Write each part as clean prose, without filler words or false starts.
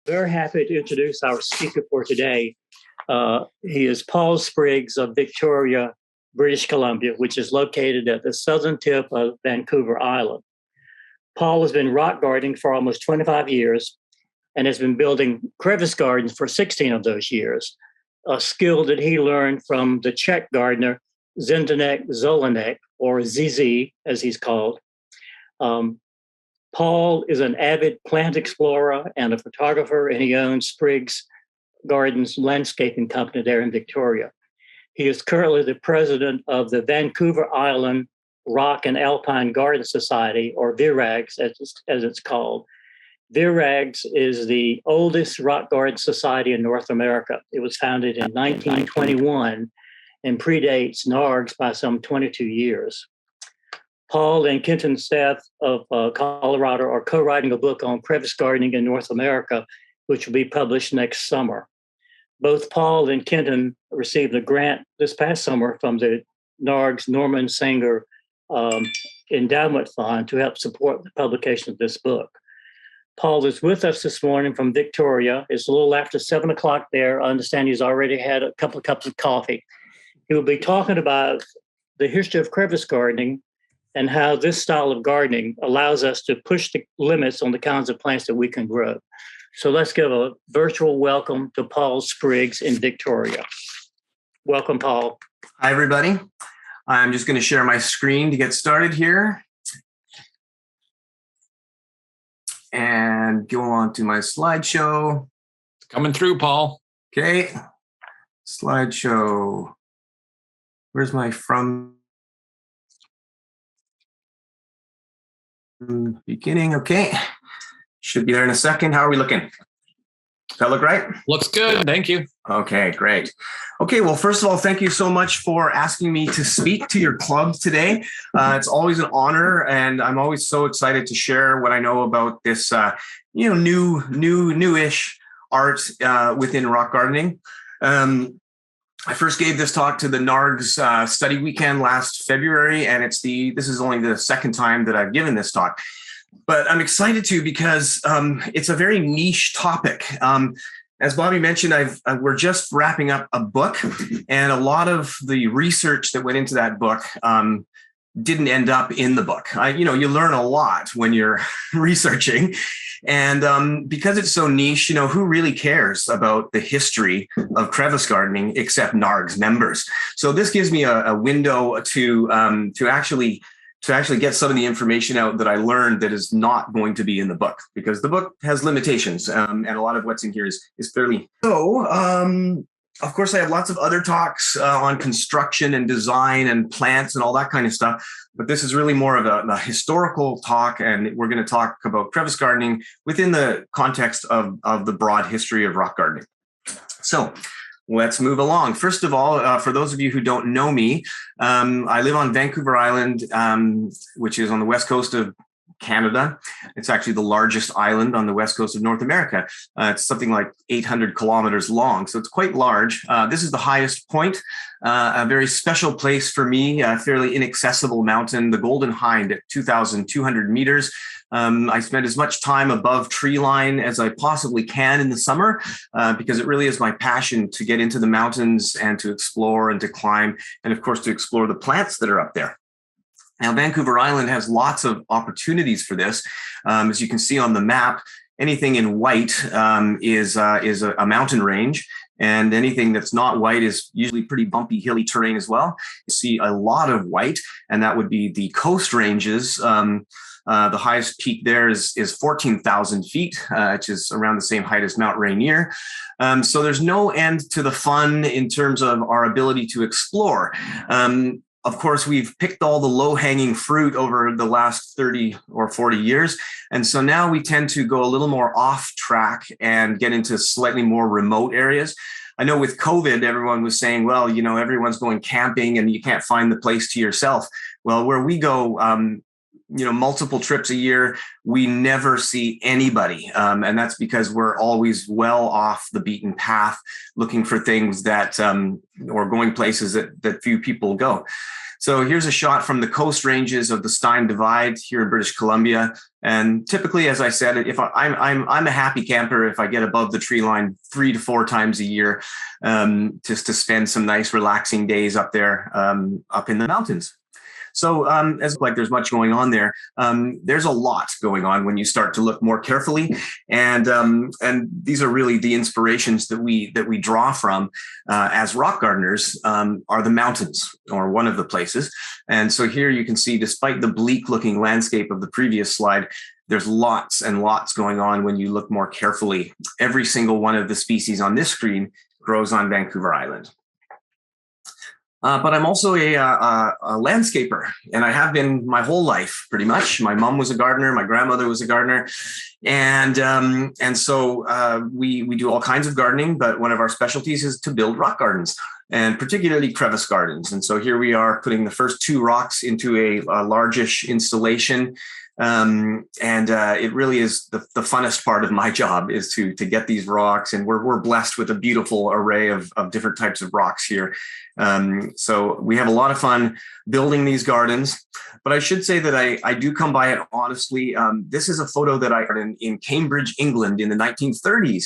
Very happy to introduce our speaker for today. He is Paul Spriggs of Victoria, British Columbia, which is located at the southern tip of Vancouver Island. Paul has been rock gardening for almost 25 years and has been building crevice gardens for 16 of those years, a skill that he learned from the Czech gardener Zdeněk Zelenek, or ZZ as he's called. Paul is an avid plant explorer and a photographer, and he owns Spriggs Gardens landscaping company there in Victoria. He is currently the president of the Vancouver Island Rock and Alpine Garden Society, or VIRAGS as it's called. VIRAGS is the oldest rock garden society in North America. It was founded in 1921 and predates NARGS by some 22 years. Paul and Kenton Staff of Colorado are co-writing a book on crevice gardening in North America, which will be published next summer. Both Paul and Kenton received a grant this past summer from the NARGS Norman Sanger Endowment Fund to help support the publication of this book. Paul is with us this morning from Victoria. It's a little after 7 o'clock there. I understand he's already had a couple of cups of coffee. He will be talking about the history of crevice gardening and how this style of gardening allows us to push the limits on the kinds of plants that we can grow. So let's give a virtual welcome to Paul Spriggs in Victoria. Welcome, Paul. Hi, everybody. I'm just going to share my screen to get started here and go on to my slideshow. It's coming through, Paul. Okay. Slideshow. Where's my from beginning? Okay. Should be there in a second. How are we looking? Does that look right? Looks good. Thank you. Okay, great. Okay, well, first of all, thank you so much for asking me to speak to your club today. It's always an honor, and I'm always so excited to share what I know about this, newish art within rock gardening. I first gave this talk to the NARGS study weekend last February, and this is only the second time that I've given this talk. But I'm excited to because it's a very niche topic. As Bobby mentioned, we're just wrapping up a book, and a lot of the research that went into that book didn't end up in the book. You learn a lot when you're researching, and because it's so niche, who really cares about the history of crevice gardening except NARGS members? So this gives me a window to actually get some of the information out that I learned that is not going to be in the book, because the book has limitations, and a lot of what's in here is fairly. So, of course, I have lots of other talks on construction and design and plants and all that kind of stuff, but this is really more of a historical talk, and we're going to talk about crevice gardening within the context of the broad history of rock gardening. So, let's move along. First of all, for those of you who don't know me, I live on Vancouver Island, which is on the west coast of Canada. It's actually the largest island on the west coast of North America. It's something like 800 kilometers long, so it's quite large. This is the highest point, a very special place for me, a fairly inaccessible mountain, the Golden Hind at 2,200 meters. I spend as much time above tree line as I possibly can in the summer, because it really is my passion to get into the mountains and to explore and to climb, and of course to explore the plants that are up there. Now, Vancouver Island has lots of opportunities for this. As you can see on the map, anything in white is a mountain range, and anything that's not white is usually pretty bumpy, hilly terrain as well. You see a lot of white, and that would be the coast ranges. The highest peak there is 14,000 feet, which is around the same height as Mount Rainier. So there's no end to the fun in terms of our ability to explore. Of course, we've picked all the low-hanging fruit over the last 30 or 40 years. And so now we tend to go a little more off track and get into slightly more remote areas. I know with COVID, everyone was saying, well, everyone's going camping and you can't find the place to yourself. Well, where we go, multiple trips a year, we never see anybody. And that's because we're always well off the beaten path, looking for things that, or going places that few people go. So here's a shot from the coast ranges of the Stein Divide here in British Columbia. And typically, as I said, if I'm a happy camper if I get above the tree line 3 to 4 times a year, just to spend some nice relaxing days up there, up in the mountains. So as like there's much going on there, there's a lot going on when you start to look more carefully, and these are really the inspirations that we draw from as rock gardeners, are the mountains, or one of the places. And so here you can see, despite the bleak looking landscape of the previous slide, there's lots and lots going on when you look more carefully. Every single one of the species on this screen grows on Vancouver Island. But I'm also a landscaper, and I have been my whole life, pretty much. My mom was a gardener, my grandmother was a gardener, and so we do all kinds of gardening. But one of our specialties is to build rock gardens, and particularly crevice gardens. And so here we are putting the first 2 rocks into a largish installation. It really is the funnest part of my job, is to get these rocks, and we're blessed with a beautiful array of different types of rocks here. So we have a lot of fun building these gardens, but I should say that I do come by it honestly. This is a photo that I got in Cambridge, England in the 1930s.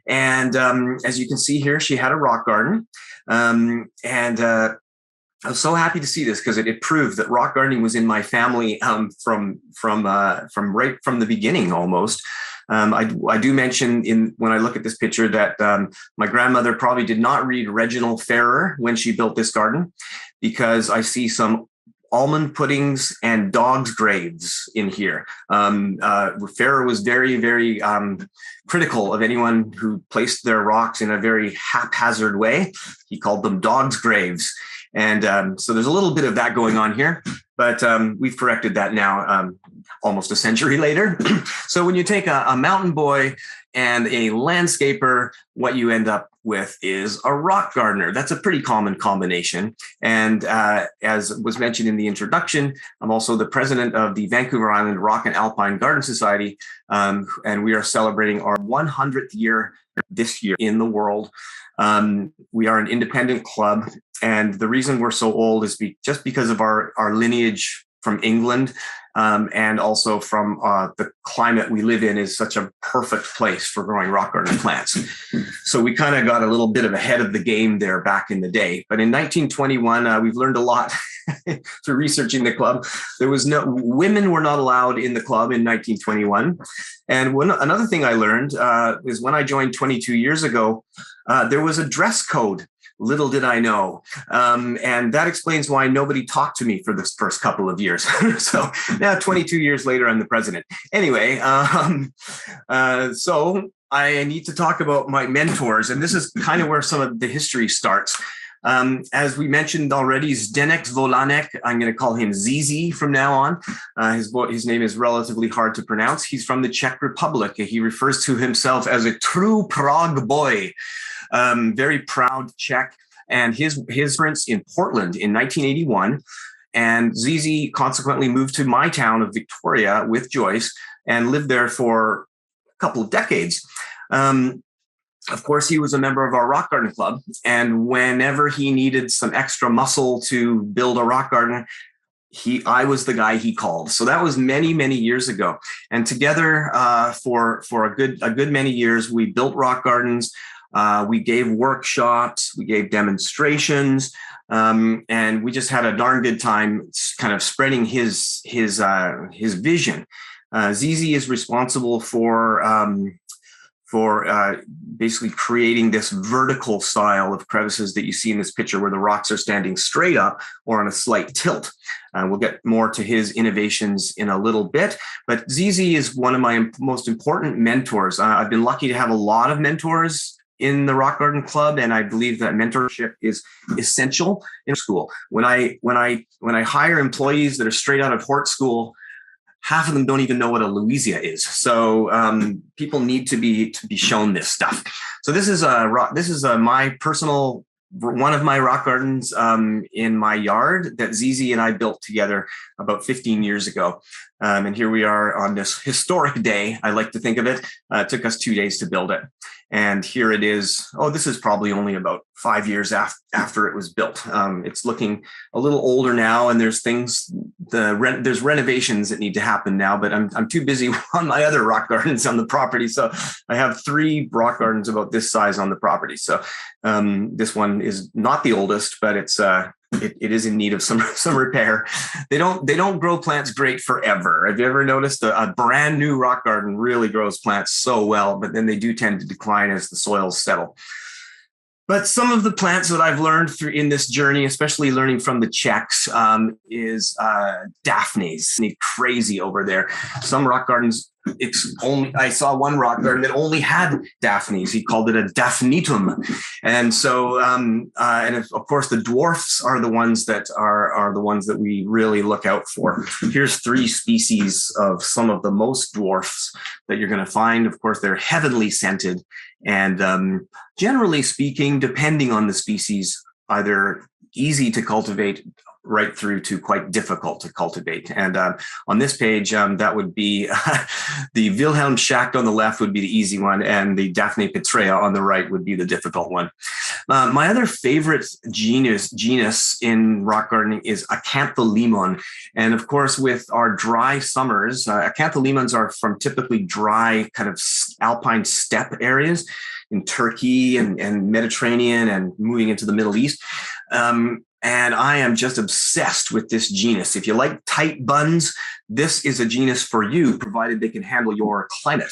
And as you can see here, she had a rock garden. I was so happy to see this, because it proved that rock gardening was in my family from right from the beginning almost. I do mention when I look at this picture that my grandmother probably did not read Reginald Ferrer when she built this garden, because I see some almond puddings and dogs' graves in here. Ferrer was very, very critical of anyone who placed their rocks in a very haphazard way. He called them dogs' graves. And so there's a little bit of that going on here, but we've corrected that now, almost a century later. So when you take a mountain boy and a landscaper, what you end up with is a rock gardener. That's a pretty common combination. And as was mentioned in the introduction, I'm also the president of the Vancouver Island Rock and Alpine Garden Society, and we are celebrating our 100th year this year in the world. We are an independent club, and the reason we're so old is just because of our lineage from England, and also from the climate we live in is such a perfect place for growing rock garden plants. So we kind of got a little bit of ahead of the game there back in the day. But in 1921, we've learned a lot through researching the club. Women were not allowed in the club in 1921. And another thing I learned is when I joined 22 years ago, there was a dress code. Little did I know. And that explains why nobody talked to me for this first couple of years. So now 22 years later, I'm the president. Anyway, so I need to talk about my mentors. And this is kind of where some of the history starts. As we mentioned already, Zdeněk Volanek, I'm going to call him Zizi from now on. His name is relatively hard to pronounce. He's from the Czech Republic. He refers to himself as a true Prague boy. Very proud Czech, and his parents in Portland in 1981. And Zizi consequently moved to my town of Victoria with Joyce and lived there for a couple of decades. Of course, he was a member of our rock garden club, and whenever he needed some extra muscle to build a rock garden, I was the guy he called. So that was many, many years ago. And together for a good many years, we built rock gardens. We gave workshops, we gave demonstrations, and we just had a darn good time kind of spreading his vision. Zizi is responsible for basically creating this vertical style of crevices that you see in this picture, where the rocks are standing straight up or on a slight tilt. We'll get more to his innovations in a little bit, but Zizi is one of my most important mentors. I've been lucky to have a lot of mentors in the Rock Garden Club, and I believe that mentorship is essential in school. When I hire employees that are straight out of Hort School, half of them don't even know what a Louisia is. So people need to be shown this stuff. So this is my personal one of my rock gardens in my yard that Zizi and I built together about 15 years ago. And here we are on this historic day. I like to think of it. It took us 2 days to build it. And here it is. Oh, this is probably only about 5 years after it was built. It's looking a little older now, and there's there's renovations that need to happen now. But I'm too busy on my other rock gardens on the property. So I have 3 rock gardens about this size on the property. So this one is not the oldest, but it is in need of some repair. They don't grow plants great forever. Have you ever noticed a brand new rock garden really grows plants so well, but then they do tend to decline as the soils settle. But some of the plants that I've learned through in this journey, especially learning from the Czechs, is Daphnes. Crazy over there. Some rock gardens, I saw one rock garden that only had Daphnes. He called it a Daphnetum. And so, and of course, the dwarfs are the ones that are the ones that we really look out for. Here's 3 species of some of the most dwarfs that you're going to find. Of course, they're heavenly scented. And generally speaking, depending on the species, either easy to cultivate right through to quite difficult to cultivate. And on this page, that would be the Wilhelm Schacht on the left would be the easy one, and the Daphne Petrea on the right would be the difficult one. My other favorite genus in rock gardening is Acantholemon. And of course, with our dry summers, Acantholemons are from typically dry kind of alpine steppe areas in Turkey and Mediterranean and moving into the Middle East. And I am just obsessed with this genus. If you like tight buns, this is a genus for you, provided they can handle your climate.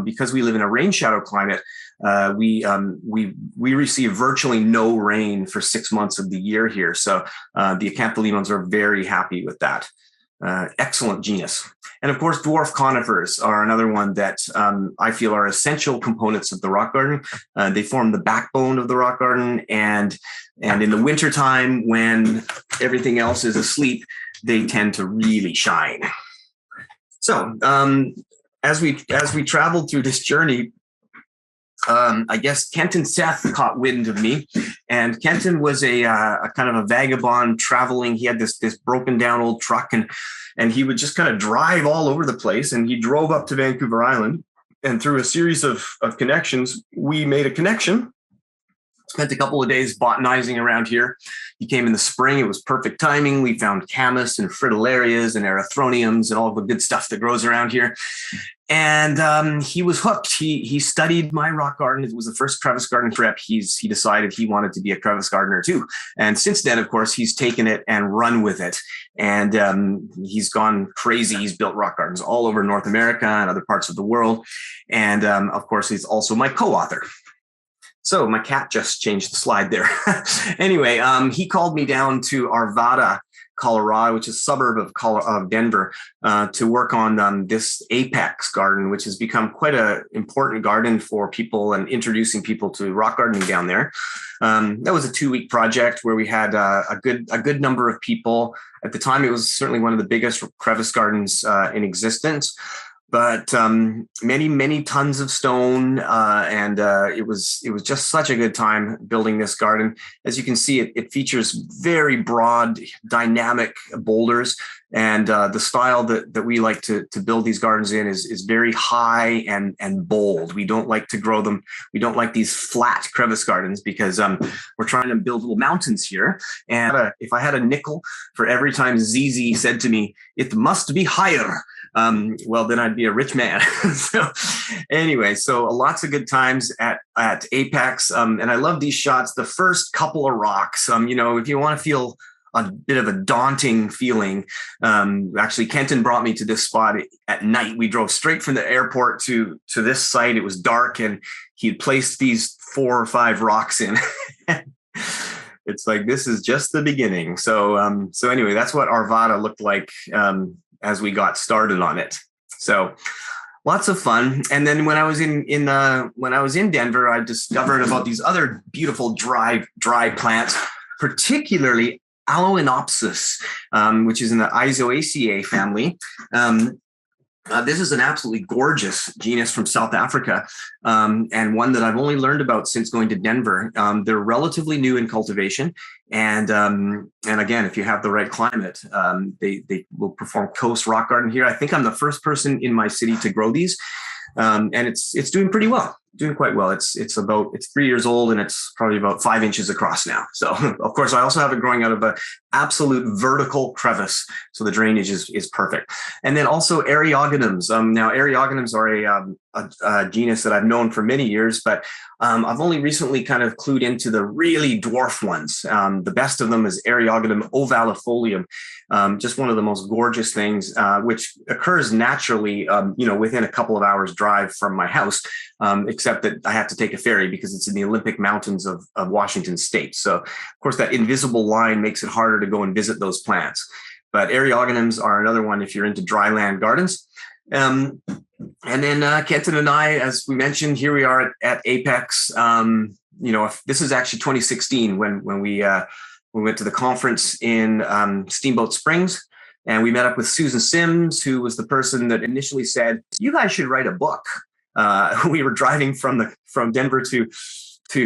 Because we live in a rain shadow climate, we receive virtually no rain for 6 months of the year here. So the Acantholemons are very happy with that. Excellent genus. And of course, dwarf conifers are another one that I feel are essential components of the rock garden. They form the backbone of the rock garden. And in the wintertime, when everything else is asleep, they tend to really shine. So as we traveled through this journey, I guess Kenton Seth caught wind of me, and Kenton was a kind of a vagabond traveling. He had this broken down old truck, and he would just kind of drive all over the place. And he drove up to Vancouver Island, and through a series of connections, we made a connection. Spent a couple of days botanizing around here. He came in the spring. It was perfect timing. We found camas and fritillarias and erythroniums and all the good stuff that grows around here. And he was hooked. He studied my rock garden. It was the first crevice garden trip. He decided he wanted to be a crevice gardener too. And since then, of course, he's taken it and run with it. And he's gone crazy. He's built rock gardens all over North America and other parts of the world. And of course, he's also my co-author. So my cat just changed the slide there. Anyway, he called me down to Arvada, Colorado, which is a suburb of Denver, to work on this apex garden, which has become quite an important garden for people and introducing people to rock gardening down there. That was a 2-week project where we had a good number of people. At the time, it was certainly one of the biggest crevice gardens in existence. But many tons of stone, and it was just such a good time building this garden. As you can see, it features very broad, dynamic boulders, and the style that we like to build these gardens in is very high and bold. We don't like to grow them. We don't like these flat crevice gardens because we're trying to build little mountains here. And if I had a nickel for every time Zizi said to me, "It must be higher," well, then I'd be a rich man. So anyway, so lots of good times at Apex. And I love these shots. The first couple of rocks, if you want to feel a bit of a daunting feeling, actually Kenton brought me to this spot at night. We drove straight from the airport to this site. It was dark, and he'd placed these 4 or 5 rocks in. It's like, this is just the beginning. So anyway, that's what Arvada looked like as we got started on it. So lots of fun. And then when I was in Denver, I discovered about these other beautiful dry plants, particularly Aloinopsis, which is in the Isoaceae family. This is an absolutely gorgeous genus from South Africa, and one that I've only learned about since going to Denver. They're relatively new in cultivation, and again, if you have the right climate, they will perform coast rock garden here. I think I'm the first person in my city to grow these, and it's doing pretty well. Doing quite well. It's 3 years old, and it's probably about 5 inches across now. So of course I also have it growing out of a absolute vertical crevice. So the drainage is perfect. And then also Eriogonums. Now Eriogonums are a genus that I've known for many years, but I've only recently kind of clued into the really dwarf ones. The best of them is Eriogonum ovalifolium, just one of the most gorgeous things, which occurs naturally, within a couple of hours drive from my house, except that I have to take a ferry because it's in the Olympic Mountains of Washington State. So, of course, that invisible line makes it harder to go and visit those plants. But Eriogonums are another one if you're into dryland gardens. And then Kenton and I, as we mentioned, here we are at Apex. This is actually 2016 when we went to the conference in Steamboat Springs, and we met up with Susan Sims, who was the person that initially said, "You guys should write a book." We were driving from Denver to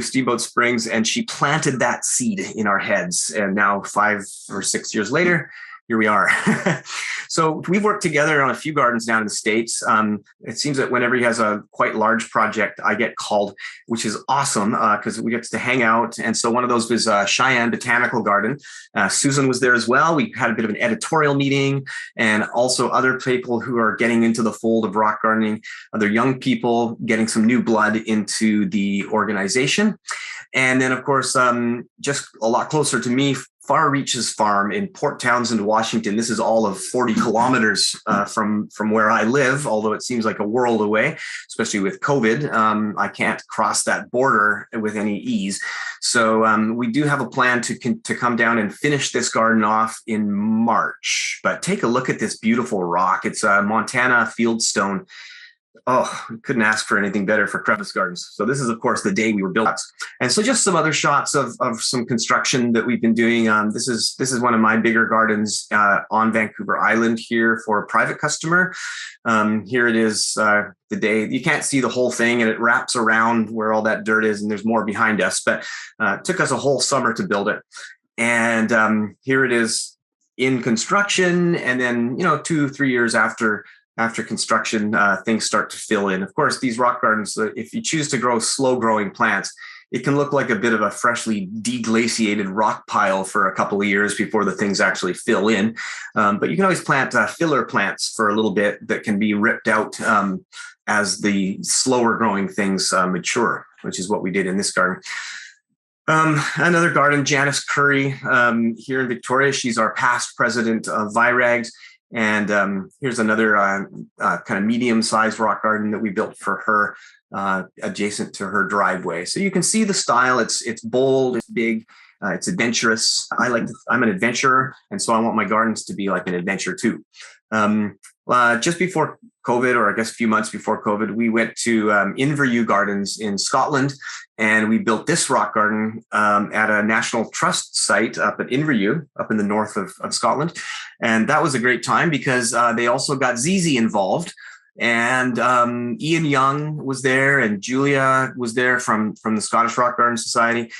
Steamboat Springs, and she planted that seed in our heads. And now 5 or 6 years later, here we are. So we've worked together on a few gardens down in the States. It seems that whenever he has a quite large project, I get called, which is awesome because we get to hang out. And so one of those was Cheyenne Botanical Garden. Susan was there as well. We had a bit of an editorial meeting, and also other people who are getting into the fold of rock gardening, other young people getting some new blood into the organization. And then, of course, just a lot closer to me, Far Reaches Farm in Port Townsend, Washington. This is all of 40 kilometers from where I live, although it seems like a world away, especially with COVID. I can't cross that border with any ease. So we do have a plan to come down and finish this garden off in March. But take a look at this beautiful rock. It's a Montana fieldstone. Oh, couldn't ask for anything better for crevice gardens. So this is, of course, the day we were built. And so just some other shots of some construction that we've been doing. This is one of my bigger gardens on Vancouver Island here for a private customer. Here it is the day. You can't see the whole thing, and it wraps around where all that dirt is, and there's more behind us. But it took us a whole summer to build it. And here it is in construction. And then, 2-3 years after construction, things start to fill in. Of course, these rock gardens, if you choose to grow slow-growing plants, it can look like a bit of a freshly deglaciated rock pile for a couple of years before the things actually fill in. But you can always plant filler plants for a little bit that can be ripped out as the slower-growing things mature, which is what we did in this garden. Another garden, Janice Curry, here in Victoria. She's our past president of VIRAGS. And here's another kind of medium-sized rock garden that we built for her adjacent to her driveway. So you can see the style. It's bold, it's big, it's adventurous. I'm an adventurer, and so I want my gardens to be like an adventure too. Just before COVID, or I guess a few months before COVID, we went to Inverview Gardens in Scotland, and we built this rock garden at a National Trust site up at Inverview, up in the north of Scotland. And that was a great time because they also got ZZ involved. And Ian Young was there, and Julia was there from the Scottish Rock Garden Society.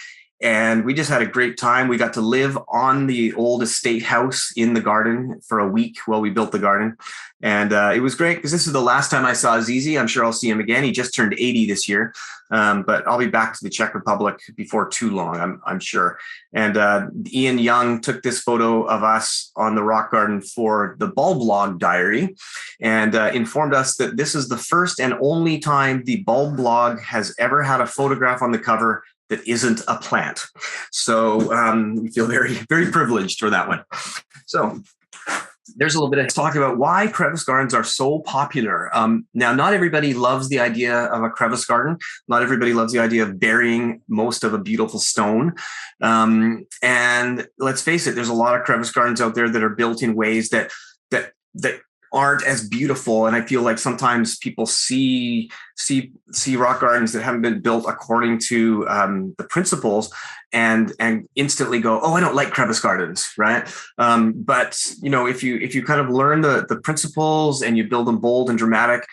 And we just had a great time. We got to live on the old estate house in the garden for a week while we built the garden. And it was great because this is the last time I saw ZZ. I'm sure I'll see him again. He just turned 80 this year. But I'll be back to the Czech Republic before too long, I'm sure. And Ian Young took this photo of us on the rock garden for the Bulb Log Diary, and informed us that this is the first and only time the Bulb Log has ever had a photograph on the cover that isn't a plant. So we feel very, very privileged for that one. So there's a little bit of talk about why crevice gardens are so popular. Now, not everybody loves the idea of a crevice garden. Not everybody loves the idea of burying most of a beautiful stone. And let's face it, there's a lot of crevice gardens out there that are built in ways that aren't as beautiful. And I feel like sometimes people see rock gardens that haven't been built according to the principles and instantly go, oh, I don't like crevice gardens, right? But if you kind of learn the principles and you build them bold and dramatic,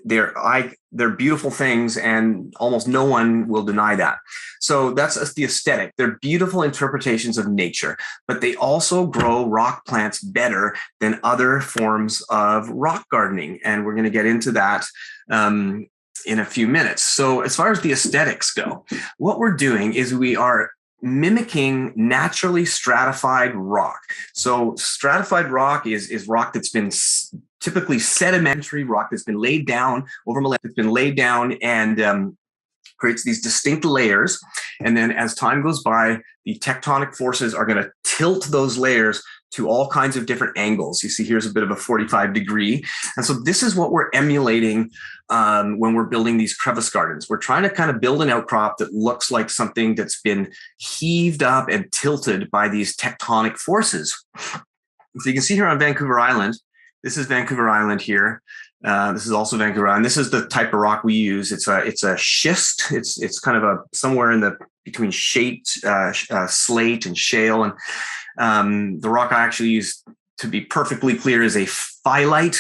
they're beautiful things, and almost no one will deny that. So that's the aesthetic. They're beautiful interpretations of nature, but they also grow rock plants better than other forms of rock gardening. And we're going to get into that in a few minutes. So as far as the aesthetics go, what we're doing is we are mimicking naturally stratified rock. So stratified rock is rock that's been typically sedimentary rock that's been laid down over millennia. It's been laid down and creates these distinct layers. And then as time goes by, the tectonic forces are going to tilt those layers to all kinds of different angles. You see here's a bit of a 45 degree. And so this is what we're emulating when we're building these crevice gardens. We're trying to kind of build an outcrop that looks like something that's been heaved up and tilted by these tectonic forces. So you can see here on Vancouver Island, this is Vancouver Island here. This is also Vancouver Island. This is the type of rock we use. It's a schist. It's kind of somewhere between slate and shale. And the rock I actually use, to be perfectly clear, is a phyllite,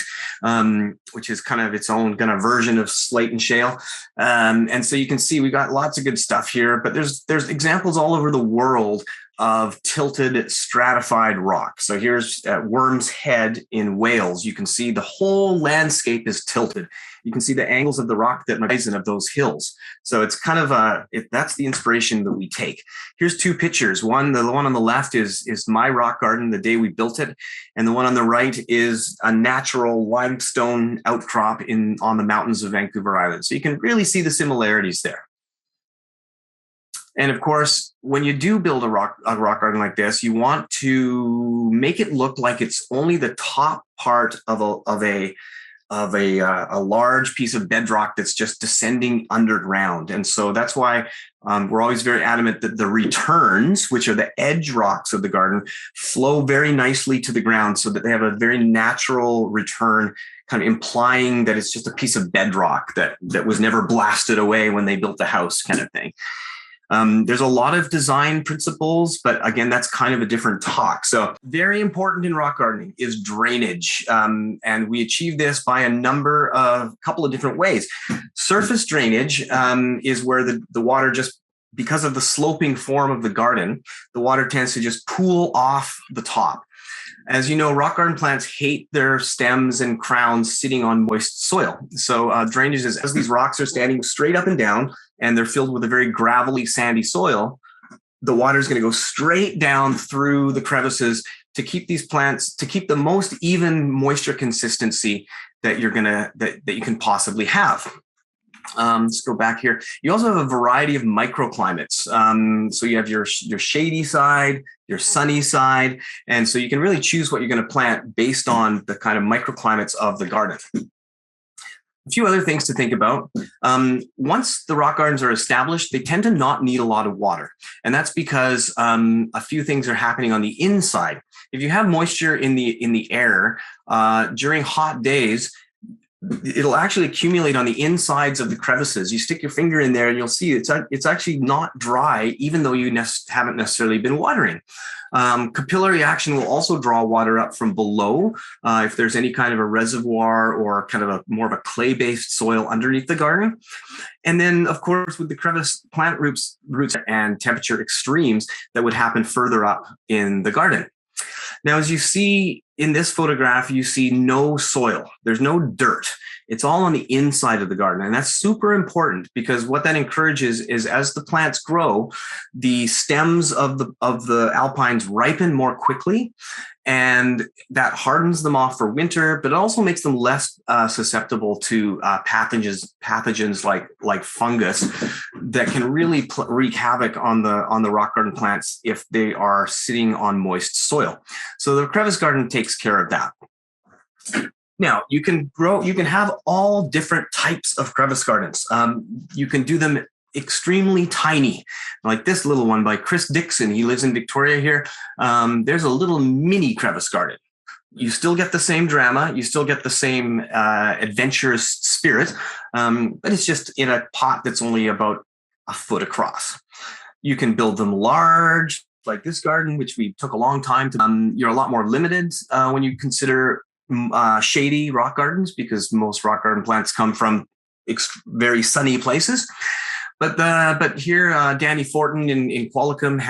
which is kind of its own kind of version of slate and shale. And so you can see we got lots of good stuff here, but there's examples all over the world of tilted stratified rock. So here's Worm's Head in Wales. You can see the whole landscape is tilted. You can see the angles of the rock that horizon of those hills. So it's kind of that's the inspiration that we take. Here's two pictures. The one on the left is my rock garden the day we built it, and the one on the right is a natural limestone outcrop on the mountains of Vancouver Island. So you can really see the similarities there. And of course, when you do build a rock garden like this, you want to make it look like it's only the top part of a large piece of bedrock that's just descending underground. And so that's why we're always very adamant that the returns, which are the edge rocks of the garden, flow very nicely to the ground so that they have a very natural return, kind of implying that it's just a piece of bedrock that was never blasted away when they built the house, kind of thing. There's a lot of design principles, but again, that's kind of a different talk. So very important in rock gardening is drainage. And we achieve this by a couple of different ways. Surface drainage is where the water just, because of the sloping form of the garden, the water tends to just pool off the top. As you know, rock garden plants hate their stems and crowns sitting on moist soil. So drainage is, as these rocks are standing straight up and down, and they're filled with a very gravelly, sandy soil, the water is going to go straight down through the crevices to keep these plants, to keep the most even moisture consistency that you can possibly have. Let's go back here. You also have a variety of microclimates. So you have your shady side, your sunny side, and so you can really choose what you're going to plant based on the kind of microclimates of the garden. A few other things to think about. Once the rock gardens are established, they tend to not need a lot of water. And that's because a few things are happening on the inside. If you have moisture in the air during hot days, it'll actually accumulate on the insides of the crevices. You stick your finger in there and you'll see it's actually not dry, even though you haven't necessarily been watering. Capillary action will also draw water up from below if there's any kind of a reservoir or kind of more of a clay-based soil underneath the garden. And then, of course, with the crevice plant roots and temperature extremes that would happen further up in the garden. Now, as you see in this photograph, you see no soil. There's no dirt. It's all on the inside of the garden. And that's super important because what that encourages is as the plants grow, the stems of the alpines ripen more quickly. And that hardens them off for winter, but it also makes them less susceptible to pathogens like fungus that can really wreak havoc on the rock garden plants if they are sitting on moist soil. So the crevice garden takes care of that. Now, you can have all different types of crevice gardens. You can do them extremely tiny, like this little one by Chris Dixon. He lives in Victoria here. There's a little mini crevice garden. You still get the same drama, you still get the same adventurous spirit, but it's just in a pot that's only about a foot across. You can build them large, like this garden, which we took a long time to. You're a lot more limited when you consider shady rock gardens, because most rock garden plants come from very sunny places. But here, Danny Fortin in Qualicum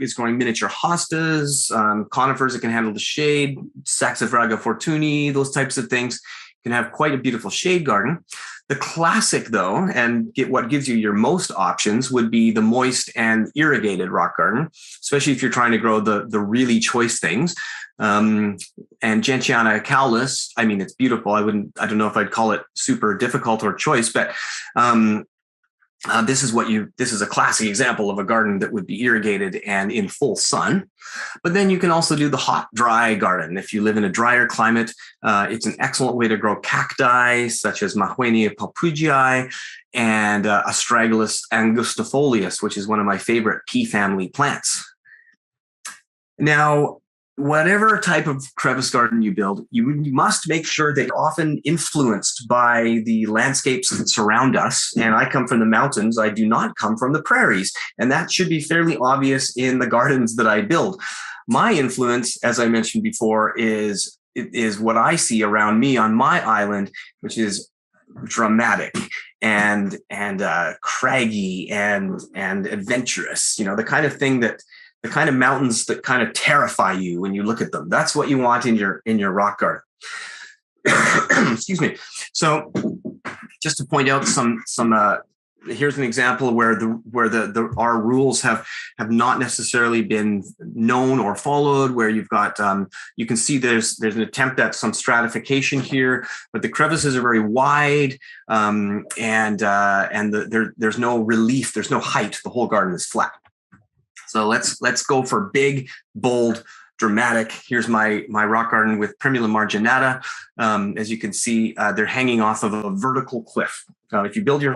is growing miniature hostas, conifers that can handle the shade, Saxifraga fortuni, those types of things. You can have quite a beautiful shade garden. The classic, though, and what gives you your most options would be the moist and irrigated rock garden, especially if you're trying to grow the really choice things. And Gentiana caulis, I mean, it's beautiful. I don't know if I'd call it super difficult or choice, but this is a classic example of a garden that would be irrigated and in full sun. But then you can also do the hot, dry garden. If you live in a drier climate, it's an excellent way to grow cacti such as Mahoenia palpugii and Astragalus angustifolius, which is one of my favorite pea family plants. Now, whatever type of crevice garden you build, you must make sure that you're often influenced by the landscapes that surround us. And I come from the mountains. I do not come from the prairies. And that should be fairly obvious in the gardens that I build. My influence, as I mentioned before, is what I see around me on my island, which is dramatic and craggy and adventurous. You know, the kind of mountains that kind of terrify you when you look at them. That's what you want in your rock garden. Excuse me. So just to point out some here's an example where our rules have not necessarily been known or followed, where you've got you can see there's an attempt at some stratification here, but the crevices are very wide, and there's no relief, there's no height. The whole garden is flat. So let's go for big, bold, dramatic. Here's my rock garden with Primula marginata. As you can see, they're hanging off of a vertical cliff. If you build your,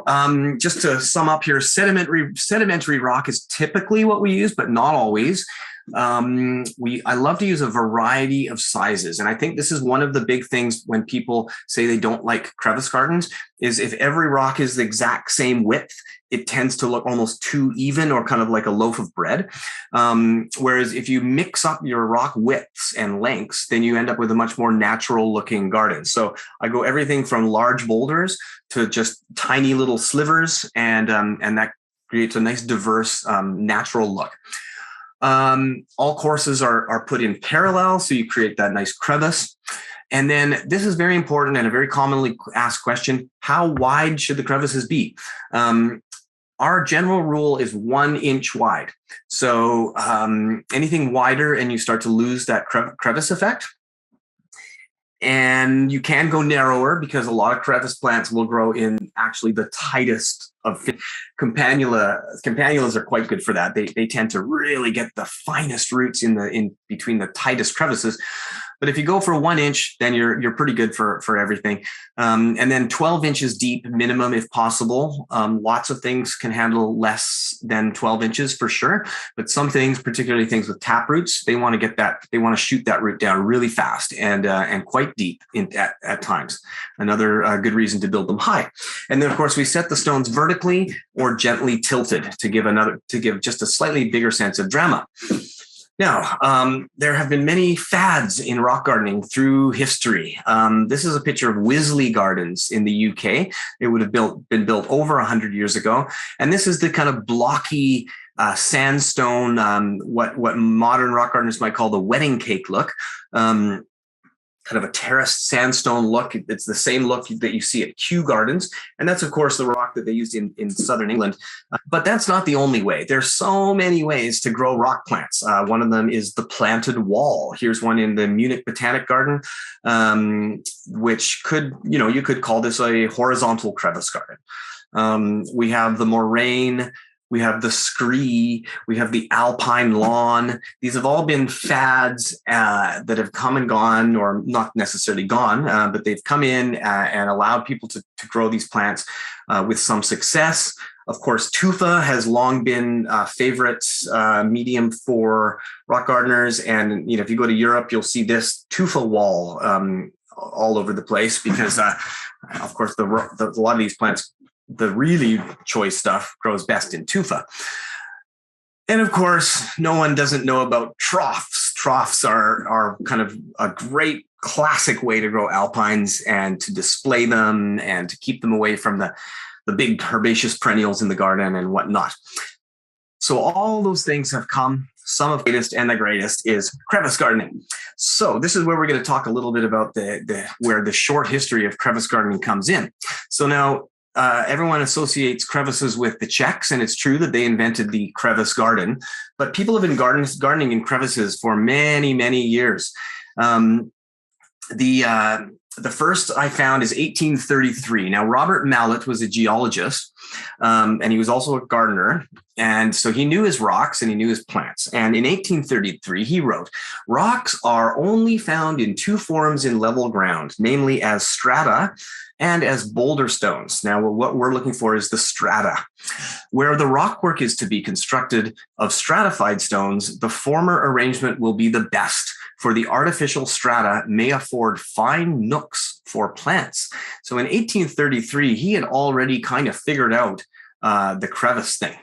just to sum up here, sedimentary rock is typically what we use, but not always. I love to use a variety of sizes. And I think this is one of the big things when people say they don't like crevice gardens, is if every rock is the exact same width, it tends to look almost too even or kind of like a loaf of bread. Whereas if you mix up your rock widths and lengths, then you end up with a much more natural looking garden. So I go everything from large boulders to just tiny little slivers, and that creates a nice diverse natural look. All courses are put in parallel, so you create that nice crevice. And then this is very important and a very commonly asked question: how wide should the crevices be? Our general rule is 1 inch wide. So anything wider and you start to lose that crevice effect. And you can go narrower, because a lot of crevice plants will grow in actually the tightest of campanulas are quite good for that. They tend to really get the finest roots in between the tightest crevices. But if you go for 1 inch, then you're pretty good for everything. And then 12 inches deep minimum if possible. Lots of things can handle less than 12 inches for sure. But some things, particularly things with tap roots, they want to shoot that root down really fast and quite deep at times. Another good reason to build them high. And then of course we set the stones vertically or gently tilted to give just a slightly bigger sense of drama. Now, there have been many fads in rock gardening through history. This is a picture of Wisley Gardens in the UK. It would have been built over 100 years ago. And this is the kind of blocky sandstone, what modern rock gardeners might call the wedding cake look. Kind of a terraced sandstone look. It's the same look that you see at Kew Gardens. And that's, of course, the rock that they used in southern England. But that's not the only way. There's so many ways to grow rock plants. One of them is the planted wall. Here's one in the Munich Botanic Garden, which you could call this a horizontal crevice garden. We have the moraine. We have the scree, we have the alpine lawn. These have all been fads that have come and gone, or not necessarily gone, but they've come in and allowed people to grow these plants with some success. Of course, tufa has long been a favorite medium for rock gardeners. And, if you go to Europe, you'll see this tufa wall all over the place because, of course, a lot of these plants, the really choice stuff grows best in tufa. And of course, no one doesn't know about troughs. Troughs are kind of a great classic way to grow alpines and to display them and to keep them away from the big herbaceous perennials in the garden and whatnot. So all those things have come. Some of the latest and the greatest is crevice gardening. So this is where we're going to talk a little bit about where the short history of crevice gardening comes in. So now everyone associates crevices with the Czechs, and it's true that they invented the crevice garden, but people have been gardening in crevices for many, many years. The first I found is 1833. Now, Robert Mallet was a geologist, and he was also a gardener. And so he knew his rocks and he knew his plants. And in 1833, he wrote, "Rocks are only found in two forms in level ground, namely as strata and as boulder stones." Now, what we're looking for is the strata. Where the rockwork is to be constructed of stratified stones, the former arrangement will be the best, for the artificial strata may afford fine nooks for plants. So in 1833, he had already kind of figured out the crevice thing.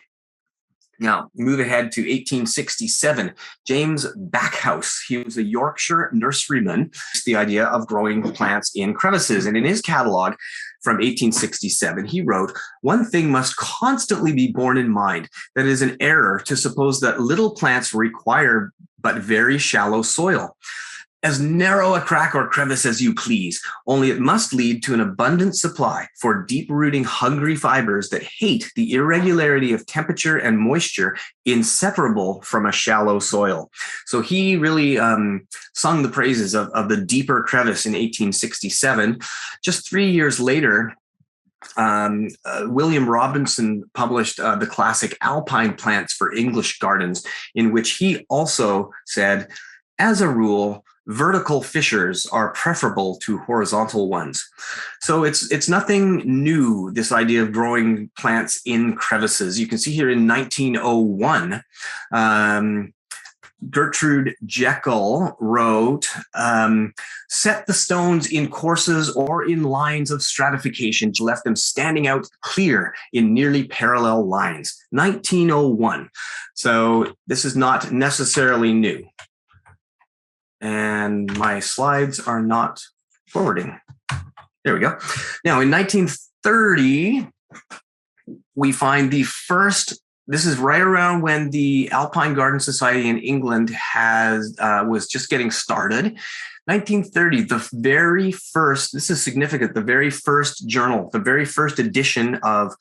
Now, move ahead to 1867. James Backhouse, he was a Yorkshire nurseryman, the idea of growing plants in crevices. And in his catalog from 1867, he wrote, "One thing must constantly be borne in mind, that it is an error to suppose that little plants require but very shallow soil. As narrow a crack or crevice as you please, only it must lead to an abundant supply for deep-rooting hungry fibers that hate the irregularity of temperature and moisture inseparable from a shallow soil." So he really sung the praises of the deeper crevice in 1867. Just 3 years later, William Robinson published the classic Alpine plants for English gardens, in which he also said, "As a rule, vertical fissures are preferable to horizontal ones." So it's nothing new, this idea of growing plants in crevices. You can see here in 1901, Gertrude Jekyll wrote, "Set the stones in courses or in lines of stratification, left them standing out clear in nearly parallel lines." 1901. So this is not necessarily new. And my slides are not forwarding. There we go. Now, in 1930, we find the first. This is right around when the Alpine Garden Society in England was just getting started. 1930, the very first. This is significant. The very first journal, the very first edition of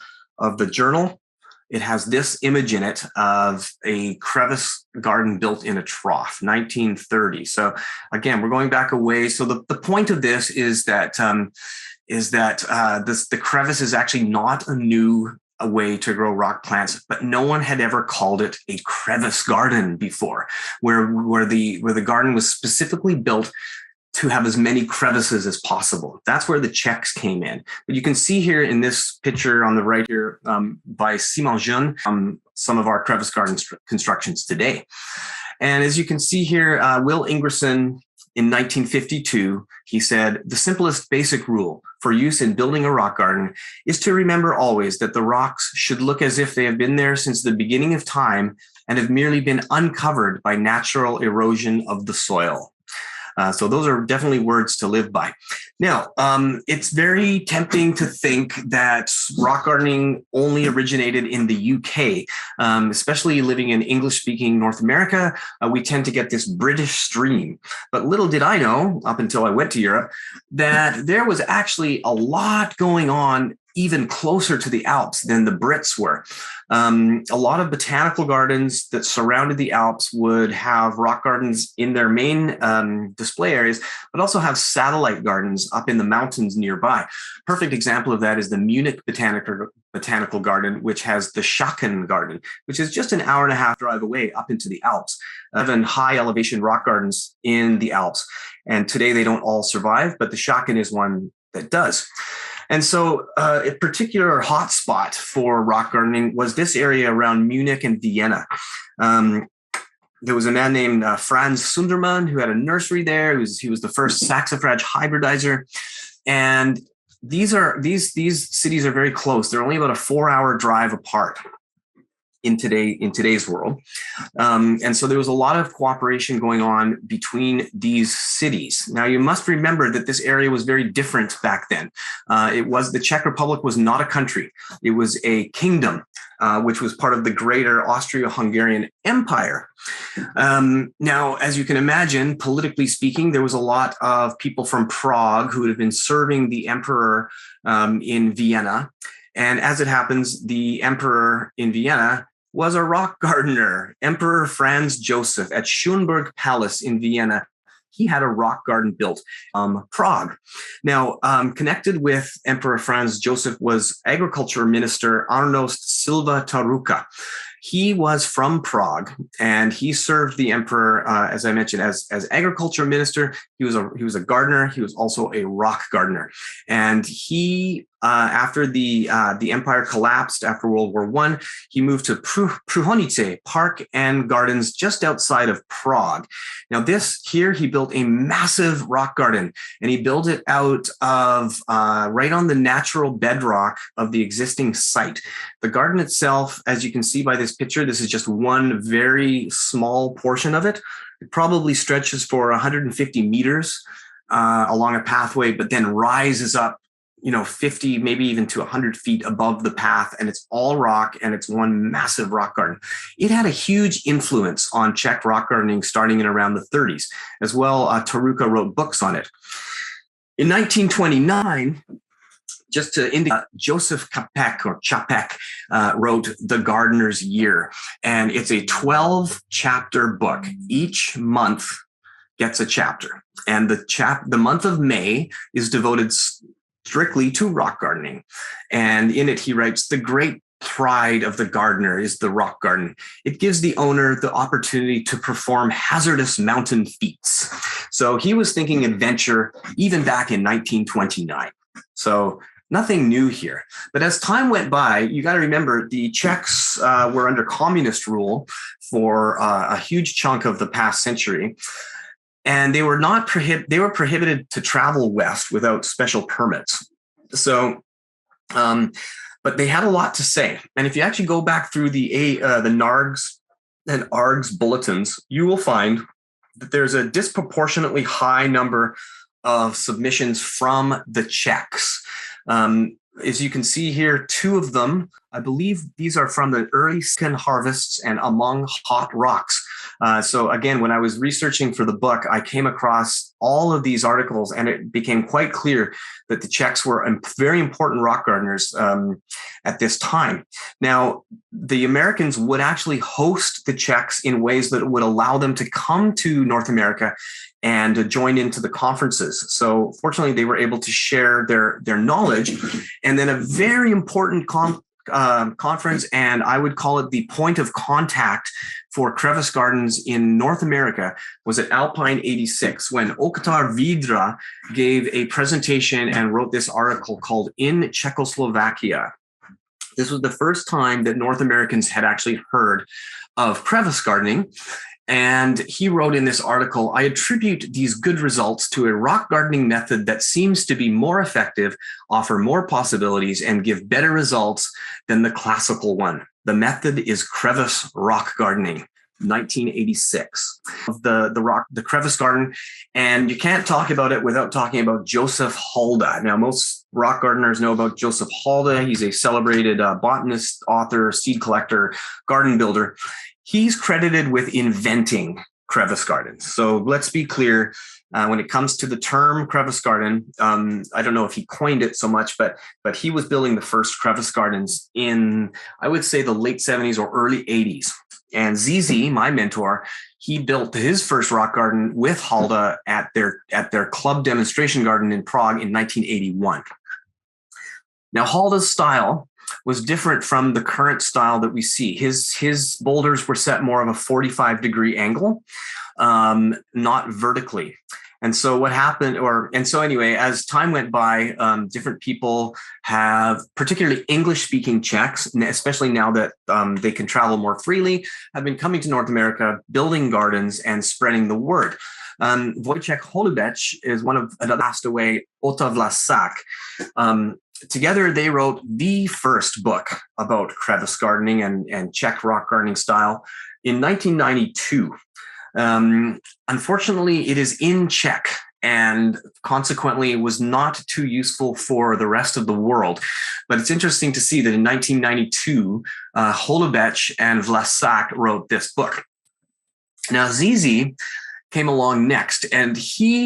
the journal. It has this image in it of a crevice garden built in a trough, 1930. So again, we're going back a ways. So the point of this is that the crevice is actually not a new way to grow rock plants, but no one had ever called it a crevice garden before, where the garden was specifically built to have as many crevices as possible. That's where the Czechs came in. But you can see here in this picture on the right here by Simon Jeune, some of our crevice garden constructions today. And as you can see here, Will Ingerson in 1952, he said, "The simplest basic rule for use in building a rock garden is to remember always that the rocks should look as if they have been there since the beginning of time and have merely been uncovered by natural erosion of the soil." So those are definitely words to live by. Now, it's very tempting to think that rock gardening only originated in the UK, especially living in English-speaking North America. We tend to get this British stream. But little did I know, up until I went to Europe, that there was actually a lot going on even closer to the Alps than the Brits were. A lot of botanical gardens that surrounded the Alps would have rock gardens in their main display areas, but also have satellite gardens up in the mountains nearby. Perfect example of that is the Munich Botanical Garden, which has the Schacken Garden, which is just an hour and a half drive away up into the Alps. Even high elevation rock gardens in the Alps. And today they don't all survive, but the Schacken is one that does. And so a particular hotspot for rock gardening was this area around Munich and Vienna. There was a man named Franz Sundermann who had a nursery there. He was the first saxifrage hybridizer. And these cities are very close. They're only about a 4-hour drive apart in today's world. And so there was a lot of cooperation going on between these cities. Now, you must remember that this area was very different back then. The Czech Republic was not a country. It was a kingdom, which was part of the greater Austro-Hungarian Empire. Now, as you can imagine, politically speaking, there was a lot of people from Prague who had been serving the emperor in Vienna. And as it happens, the emperor in Vienna was a rock gardener. Emperor Franz Joseph at Schönberg Palace in Vienna. He had a rock garden built Prague. Now, connected with Emperor Franz Joseph was agriculture minister Arnost Silva Taruka. He was from Prague, and he served the emperor, as I mentioned, as agriculture minister. He was a gardener. He was also a rock gardener, and he after the empire collapsed after World War I, he moved to Průhonice Park and Gardens just outside of Prague. Now, he built a massive rock garden, and he built it out of right on the natural bedrock of the existing site. The garden itself, as you can see by this picture, this is just one very small portion of it. It probably stretches for 150 meters along a pathway, but then rises up 50, maybe even to 100 feet above the path. And it's all rock, and it's one massive rock garden. It had a huge influence on Czech rock gardening starting in around the 30s. As well, Taruka wrote books on it. In 1929, just to indicate, Joseph Čapek wrote The Gardener's Year. And it's a 12-chapter book. Each month gets a chapter. And the month of May is devoted strictly to rock gardening. And in it, he writes, the great pride of the gardener is the rock garden. It gives the owner the opportunity to perform hazardous mountain feats. So he was thinking adventure even back in 1929. So nothing new here. But as time went by, you got to remember the Czechs were under communist rule for a huge chunk of the past century. And they were prohibited to travel west without special permits. So, but they had a lot to say. And if you actually go back through the NARGs and ARGs bulletins, you will find that there's a disproportionately high number of submissions from the Czechs. As you can see here, 2 of them, I believe these are from the early second harvests and among hot rocks. So again, when I was researching for the book, I came across all of these articles, and it became quite clear that the Czechs were very important rock gardeners at this time. Now, the Americans would actually host the Czechs in ways that would allow them to come to North America and join into the conferences. So fortunately, they were able to share their knowledge. And then a very important conference, and I would call it the point of contact for crevice gardens in North America, was at Alpine 86, when Otakar Vidra gave a presentation and wrote this article called In Czechoslovakia. This was the first time that North Americans had actually heard of crevice gardening. And he wrote in this article, I attribute these good results to a rock gardening method that seems to be more effective, offer more possibilities, and give better results than the classical one. The method is crevice rock gardening, 1986. The crevice garden. And you can't talk about it without talking about Joseph Halda. Now, most rock gardeners know about Joseph Halda. He's a celebrated botanist, author, seed collector, garden builder. He's credited with inventing crevice gardens. So let's be clear, when it comes to the term crevice garden, I don't know if he coined it so much, but he was building the first crevice gardens in, I would say, the late 70s or early 80s. And ZZ, my mentor, he built his first rock garden with Halda at their club demonstration garden in Prague in 1981. Now, Halda's style was different from the current style that we see. His boulders were set more of a 45-degree angle, not vertically. And so what happened, anyway, as time went by, different people have, particularly English-speaking Czechs, especially now that they can travel more freely, have been coming to North America, building gardens and spreading the word. Wojciech Holubec is one of the passed away, Ota Vlasak. Together, they wrote the first book about crevice gardening and Czech rock gardening style in 1992. Unfortunately, it is in Czech and consequently was not too useful for the rest of the world. But it's interesting to see that in 1992, Holubec and Vlasak wrote this book. Now, Zizi came along next, and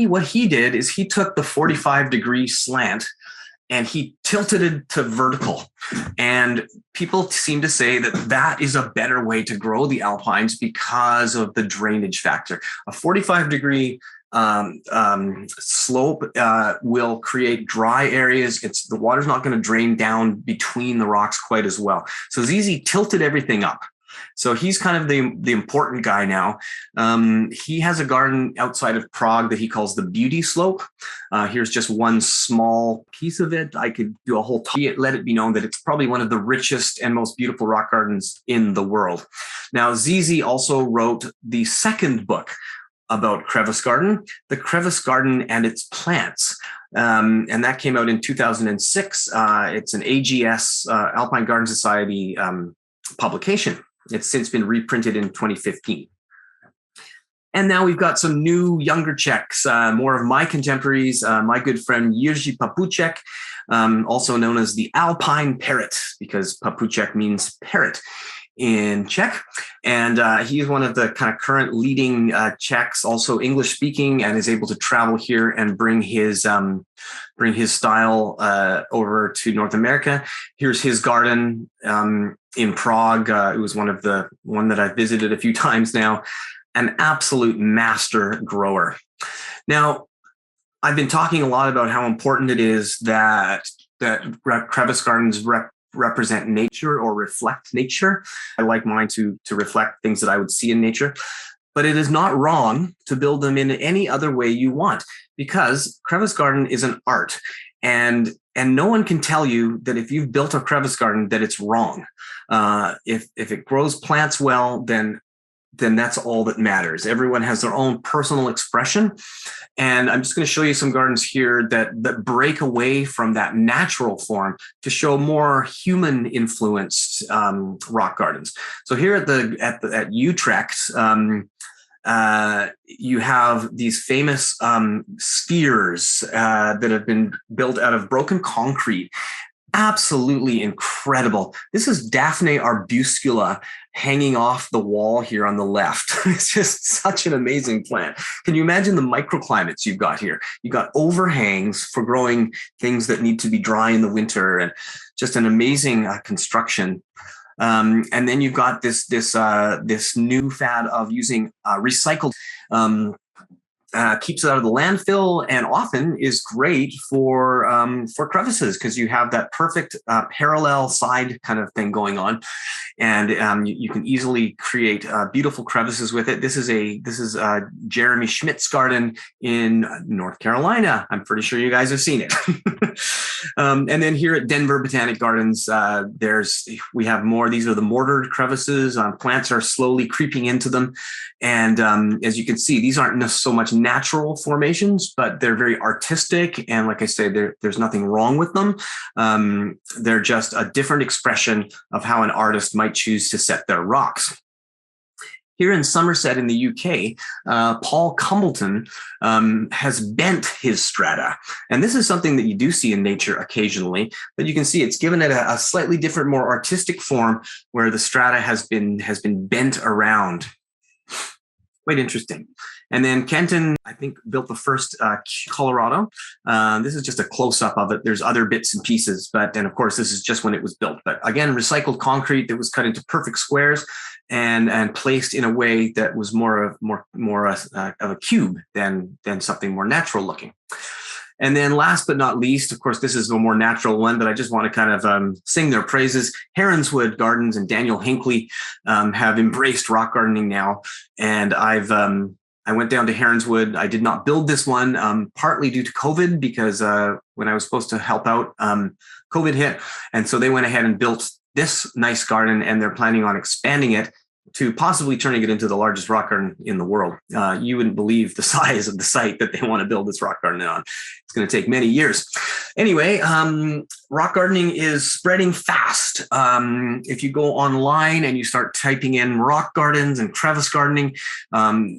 what he did is he took the 45-degree slant and he tilted it to vertical. And people seem to say that is a better way to grow the alpines because of the drainage factor. A 45-degree slope will create dry areas. The water's not going to drain down between the rocks quite as well. So Zizi tilted everything up. So he's kind of the important guy now. He has a garden outside of Prague that he calls the Beauty Slope. Here's just one small piece of it. I could do a whole talk. Let it be known that it's probably one of the richest and most beautiful rock gardens in the world. Now, Zizi also wrote the second book about crevice garden, The Crevice Garden and Its Plants. And that came out in 2006. It's an AGS, Alpine Garden Society publication. It's since been reprinted in 2015. And now we've got some new, younger Czechs, more of my contemporaries, my good friend Jiří Papuček, also known as the Alpine Parrot, because Papuček means parrot in Czech. And he is one of the kind of current leading Czechs, also English speaking, and is able to travel here and bring his style over to North America. Here's his garden in Prague. It was one that I've visited a few times now. An absolute master grower. Now, I've been talking a lot about how important it is that crevice gardens represent nature or reflect nature. I like mine to reflect things that I would see in nature. But it is not wrong to build them in any other way you want, because crevice garden is an art. And no one can tell you that if you've built a crevice garden that it's wrong. If it grows plants well, then that's all that matters. Everyone has their own personal expression. And I'm just going to show you some gardens here that break away from that natural form to show more human influenced rock gardens. So here at Utrecht, you have these famous spheres that have been built out of broken concrete. Absolutely incredible. This is Daphne arbuscula hanging off the wall here on the left. It's just such an amazing plant. Can you imagine the microclimates you've got here? You've got overhangs for growing things that need to be dry in the winter, and just an amazing construction. And then you've got this new fad of using recycled. Keeps it out of the landfill, and often is great for crevices, because you have that perfect parallel side kind of thing going on, and you can easily create beautiful crevices with it. This is Jeremy Schmidt's garden in North Carolina. I'm pretty sure you guys have seen it. And then here at Denver Botanic Gardens, we have more. These are the mortared crevices. Plants are slowly creeping into them, and as you can see, these aren't so much natural formations, but they're very artistic. And like I say, there's nothing wrong with them. They're just a different expression of how an artist might choose to set their rocks. Here in Somerset in the UK, Paul Cumbleton has bent his strata. And this is something that you do see in nature occasionally, but you can see it's given it a slightly different, more artistic form, where the strata has been bent around. Quite interesting. And then Kenton, I think, built the first Colorado. This is just a close-up of it. There's other bits and pieces, and of course, this is just when it was built. But again, recycled concrete that was cut into perfect squares and placed in a way that was more of a cube than something more natural looking. And then last but not least, of course, this is a more natural one, but I just want to kind of sing their praises. Heronswood Gardens and Daniel Hinckley have embraced rock gardening now. And I've I went down to Heronswood. I did not build this one, partly due to COVID, because when I was supposed to help out, COVID hit. And so they went ahead and built this nice garden, and they're planning on expanding it to possibly turning it into the largest rock garden in the world. You wouldn't believe the size of the site that they want to build this rock garden on. It's going to take many years. Anyway, rock gardening is spreading fast. If you go online and you start typing in rock gardens and crevice gardening,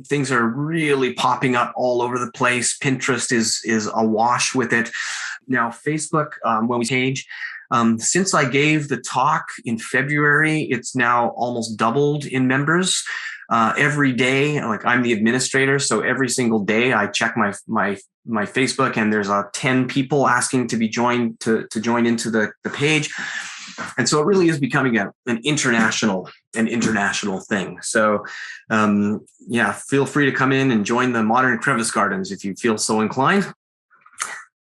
things are really popping up all over the place. Pinterest is awash with it. Now, Facebook, when we change, since I gave the talk in February, it's now almost doubled in members. Every day, like I'm the administrator, so every single day I check my Facebook, and there's 10 people asking to be joined to join into the page, and so it really is becoming an international thing. So, feel free to come in and join the Modern Crevice Gardens if you feel so inclined.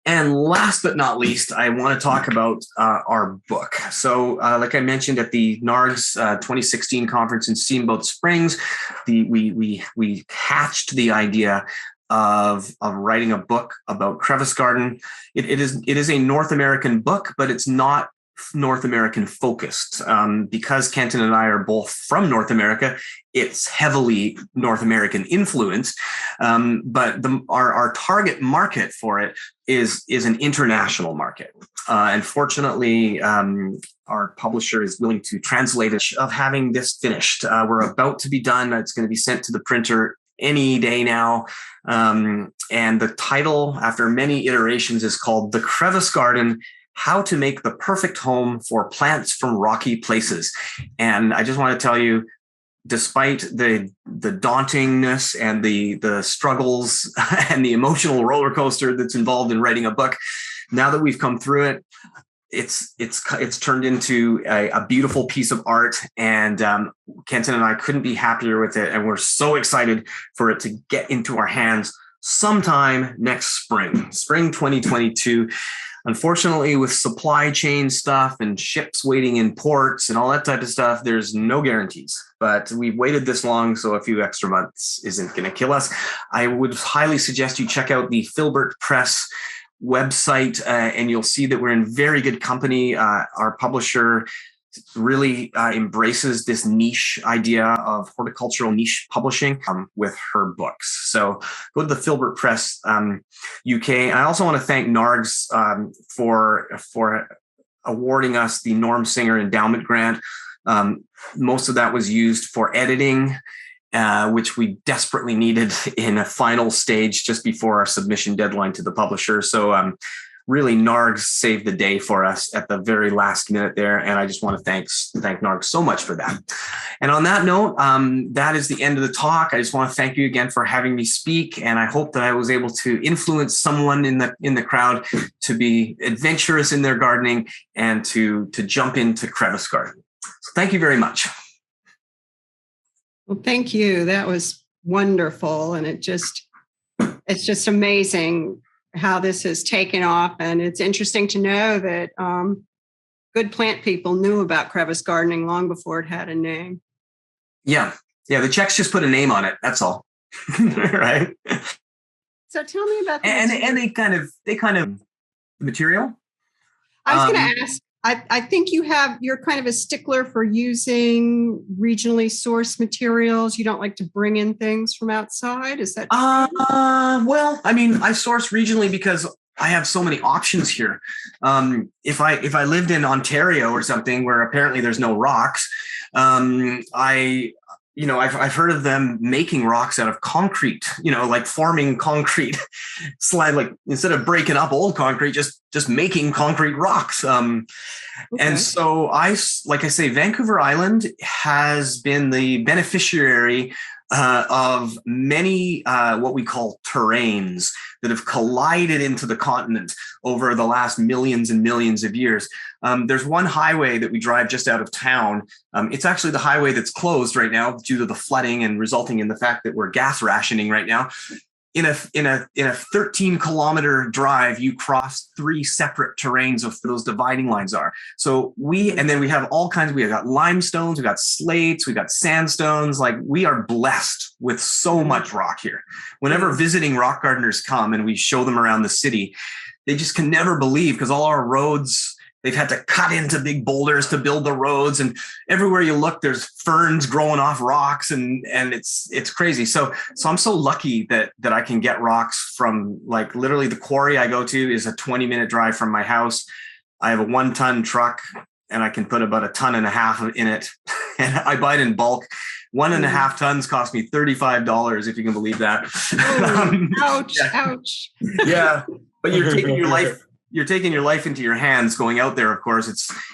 And last but not least, I want to talk about our book. So like I mentioned at the NARGS 2016 conference in Steamboat Springs, we hatched the idea of writing a book about crevice garden. It is a North American book, but it's not North American focused. Because Kenton and I are both from North America, it's heavily North American influenced. But our target market for it is an international market. And fortunately, our publisher is willing to translate it of having this finished. We're about to be done. It's going to be sent to the printer any day now. And the title, after many iterations, is called The Crevice Garden: How to Make the Perfect Home for Plants from Rocky Places. And I just want to tell you, despite the dauntingness and the struggles and the emotional roller coaster that's involved in writing a book, now that we've come through it, it's turned into a beautiful piece of art. And Kenton and I couldn't be happier with it. And we're so excited for it to get into our hands sometime next spring 2022. Unfortunately, with supply chain stuff and ships waiting in ports and all that type of stuff, there's no guarantees. But we've waited this long, so a few extra months isn't going to kill us. I would highly suggest you check out the Filbert Press website, and you'll see that we're in very good company. Our publisher really embraces this niche idea of horticultural niche publishing with her books. So go to the Filbert Press UK. I also want to thank NARGS for awarding us the Norm Singer Endowment Grant. Most of that was used for editing, which we desperately needed in a final stage just before our submission deadline to the publisher. So really, NARGS saved the day for us at the very last minute there. And I just want to thank NARGS so much for that. And on that note, that is the end of the talk. I just want to thank you again for having me speak. And I hope that I was able to influence someone in the crowd to be adventurous in their gardening and to jump into crevice gardening. So thank you very much. Well, thank you. That was wonderful. And it's just amazing how this has taken off. And it's interesting to know that good plant people knew about crevice gardening long before it had a name. Yeah. The Czechs just put a name on it. That's all. Right. So tell me about and they kind of material. I was going to ask, I think you're kind of a stickler for using regionally sourced materials. You don't like to bring in things from outside. Is that true? Well, I mean, I source regionally because I have so many options here. If I lived in Ontario or something where apparently there's no rocks, I've heard of them making rocks out of concrete, like forming concrete slide, like instead of breaking up old concrete, just making concrete rocks. Okay. And so like I say, Vancouver Island has been the beneficiary of many what we call terrains that have collided into the continent over the last millions and millions of years. There's one highway that we drive just out of town. It's actually the highway that's closed right now due to the flooding and resulting in the fact that we're gas rationing right now. in a 13-kilometer drive, you cross 3 separate terrains of those dividing lines are. So and then we have all kinds. We have got limestones, we got slates, we got sandstones. Like, we are blessed with so much rock here. Whenever visiting rock gardeners come and we show them around the city, they just can never believe, because all our roads, they've had to cut into big boulders to build the roads, and everywhere you look, there's ferns growing off rocks, and it's crazy. So I'm so lucky that I can get rocks from, like, literally the quarry I go to is a 20-minute drive from my house. I have a 1-ton truck, and I can put about 1.5 tons in it, and I buy it in bulk. 1.5 tons cost me $35, if you can believe that. Ouch! Ouch! Yeah, but you're taking your life. You're taking your life into your hands going out there. Of course,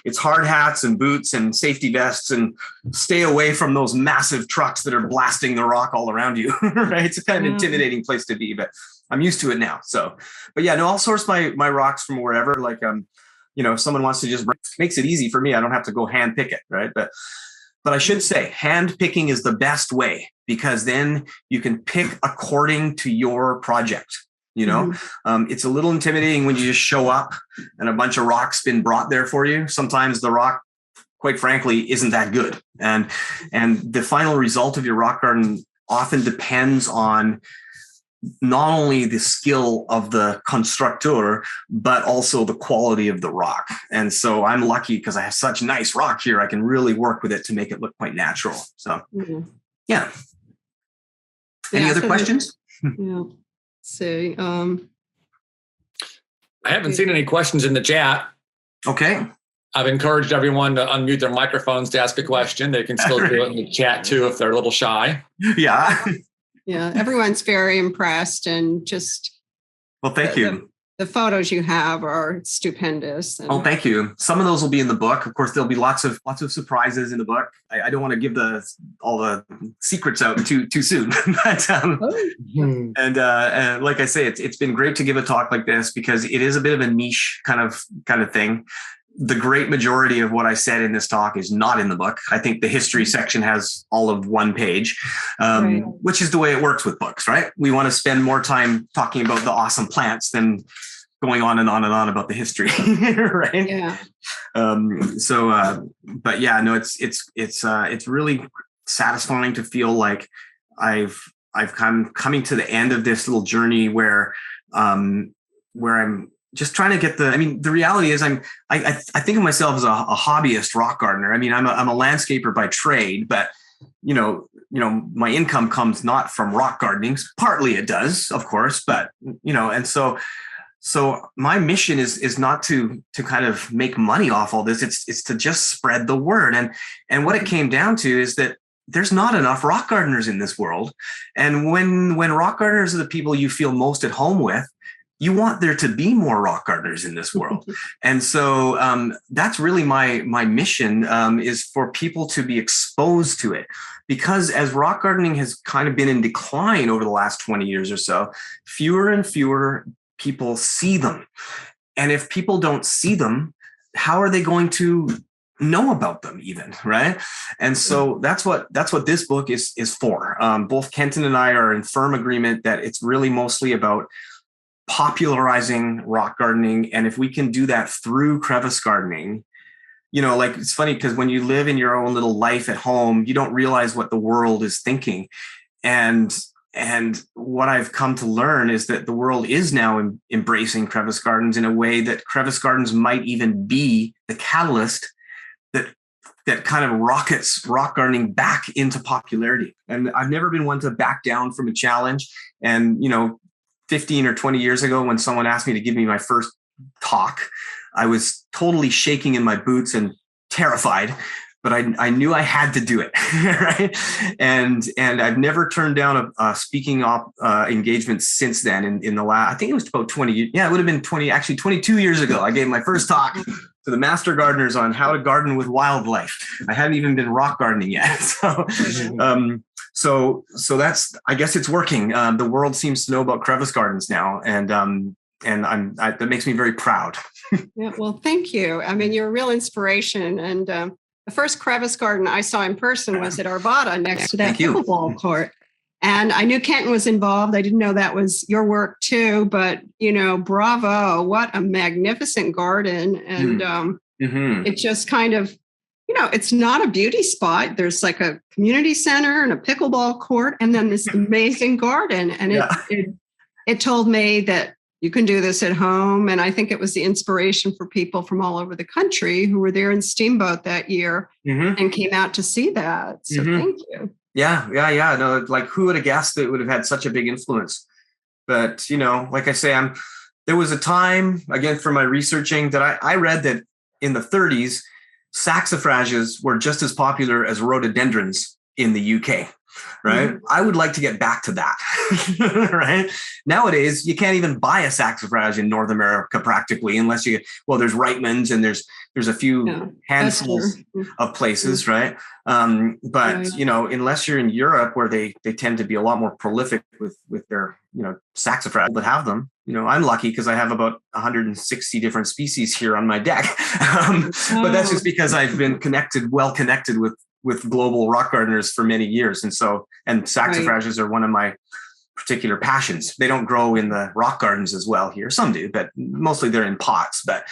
it's hard hats and boots and safety vests, and stay away from those massive trucks that are blasting the rock all around you. Right? It's a kind of intimidating place to be, but I'm used to it now. So, but yeah, no, I'll source my rocks from wherever. Like, if someone wants to just, makes it easy for me. I don't have to go hand pick it, right? But I should say, hand picking is the best way, because then you can pick according to your project. It's a little intimidating when you just show up and a bunch of rock's been brought there for you. Sometimes the rock, quite frankly, isn't that good. And the final result of your rock garden often depends on not only the skill of the constructor, but also the quality of the rock. And so I'm lucky, because I have such nice rock here. I can really work with it to make it look quite natural. So, yeah. Any other questions? Yeah. See, I haven't seen any questions in the chat. Okay. I've encouraged everyone to unmute their microphones to ask a question. They can still do it in the chat too if they're a little shy. Yeah. Yeah, everyone's very impressed, and just well, thank you. The photos you have are stupendous. Oh, thank you. Some of those will be in the book. Of course, there'll be lots of surprises in the book. I don't want to give all the secrets out too soon. But, and like I say, it's been great to give a talk like this, because it is a bit of a niche kind of thing. The great majority of what I said in this talk is not in the book. I think the history section has all of 1 page, which is the way it works with books, right? We want to spend more time talking about the awesome plants than going on and on and on about the history, right? Yeah. But yeah, no, it's really satisfying to feel like I've coming to the end of this little journey where I'm just trying to get the reality is I think of myself as a hobbyist rock gardener. I mean, I'm a landscaper by trade, but my income comes not from rock gardening. Partly it does, of course, but and so my mission is not to kind of make money off all this. It's to just spread the word. And what it came down to is that there's not enough rock gardeners in this world. And when rock gardeners are the people you feel most at home with, you want there to be more rock gardeners in this world. And so that's really my mission, is for people to be exposed to it. Because as rock gardening has kind of been in decline over the last 20 years or so, fewer and fewer people see them. And if people don't see them, how are they going to know about them even, right? And so that's what this book is for. Both Kenton and I are in firm agreement that it's really mostly about popularizing rock gardening. And if we can do that through crevice gardening, like, it's funny because when you live in your own little life at home, you don't realize what the world is thinking. And what I've come to learn is that the world is now embracing crevice gardens in a way that crevice gardens might even be the catalyst that kind of rockets rock gardening back into popularity. And I've never been one to back down from a challenge. And, 15 or 20 years ago, when someone asked me to give me my first talk, I was totally shaking in my boots and terrified, but I knew I had to do it, right? And I've never turned down a speaking engagement since then. In the last, I think it was about 20. Yeah, it would have been 22 years ago. I gave my first talk to the master gardeners on how to garden with wildlife. I hadn't even been rock gardening yet, so that's, I guess it's working. The world seems to know about crevice gardens now, and that makes me very proud. Yeah, well, thank you. I mean, you're a real inspiration. And the first crevice garden I saw in person was at Arvada next to that pickleball court. And I knew Kenton was involved. I didn't know that was your work too, but bravo, what a magnificent garden. And it just kind of, it's not a beauty spot. There's like a community center and a pickleball court, and then this amazing garden. And it told me that you can do this at home. And I think it was the inspiration for people from all over the country who were there in Steamboat that year and came out to see that. So thank you. Yeah. No, like who would have guessed that it would have had such a big influence? But, like I say, there was a time, again, for my researching, that I read that in the 30s, saxifrages were just as popular as rhododendrons in the UK. Right. I would like to get back to that. Right. Nowadays, you can't even buy a saxifrage in North America practically, unless there's Reitman's and there's a few handfuls of places. Right. But, unless you're in Europe, where they tend to be a lot more prolific with their, saxifrage that have them. I'm lucky because I have about 160 different species here on my deck. But that's just because I've been well connected with global rock gardeners for many years. And saxifrages are one of my particular passions. They don't grow in the rock gardens as well here. Some do, but mostly they're in pots. But,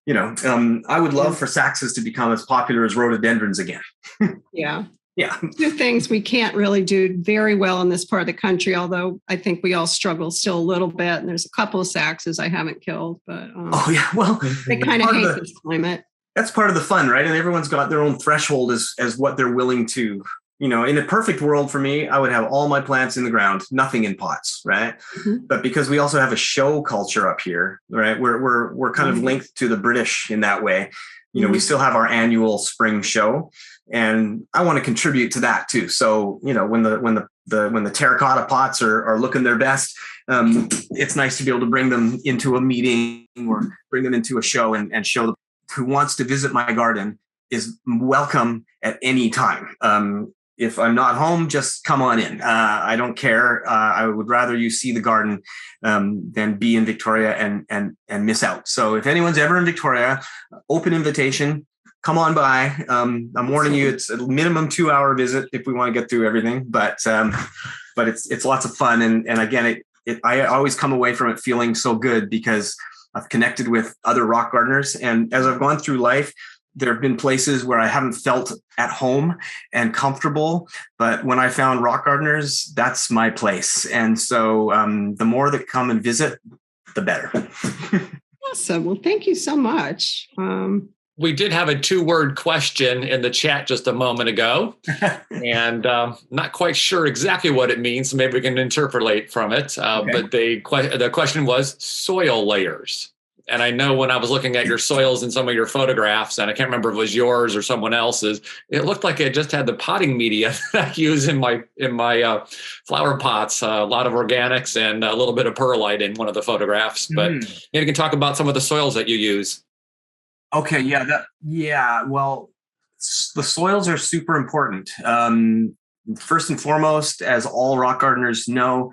I would love for saxes to become as popular as rhododendrons again. Yeah. Yeah. Two things we can't really do very well in this part of the country, although I think we all struggle still a little bit. And there's a couple of saxes I haven't killed, but they kind of hate this climate. That's part of the fun, right? And everyone's got their own threshold as what they're willing to, in a perfect world for me, I would have all my plants in the ground, nothing in pots, right? But because we also have a show culture up here, right? We're kind of linked to the British in that way. We still have our annual spring show, and I want to contribute to that too. So, when the terracotta pots are looking their best, it's nice to be able to bring them into a meeting or bring them into a show and show them. Who wants to visit my garden is welcome at any time. If I'm not home, just come on in. I don't care. I would rather you see the garden than be in Victoria and miss out. So if anyone's ever in Victoria, open invitation, come on by. I'm warning you, it's a minimum 2-hour visit if we want to get through everything. But it's lots of fun. And again, I always come away from it feeling so good because I've connected with other rock gardeners. And as I've gone through life, there have been places where I haven't felt at home and comfortable. But when I found rock gardeners, that's my place. And so the more that come and visit, the better. Awesome. Well, thank you so much. We did have a 2-word question in the chat just a moment ago, and not quite sure exactly what it means. So maybe we can interpolate from it. Okay. But the question was soil layers. And I know when I was looking at your soils in some of your photographs, and I can't remember if it was yours or someone else's, it looked like it just had the potting media that I use in my flower pots, a lot of organics and a little bit of perlite in one of the photographs. But maybe you can talk about some of the soils that you use. Okay. Well, the soils are super important. First and foremost, as all rock gardeners know,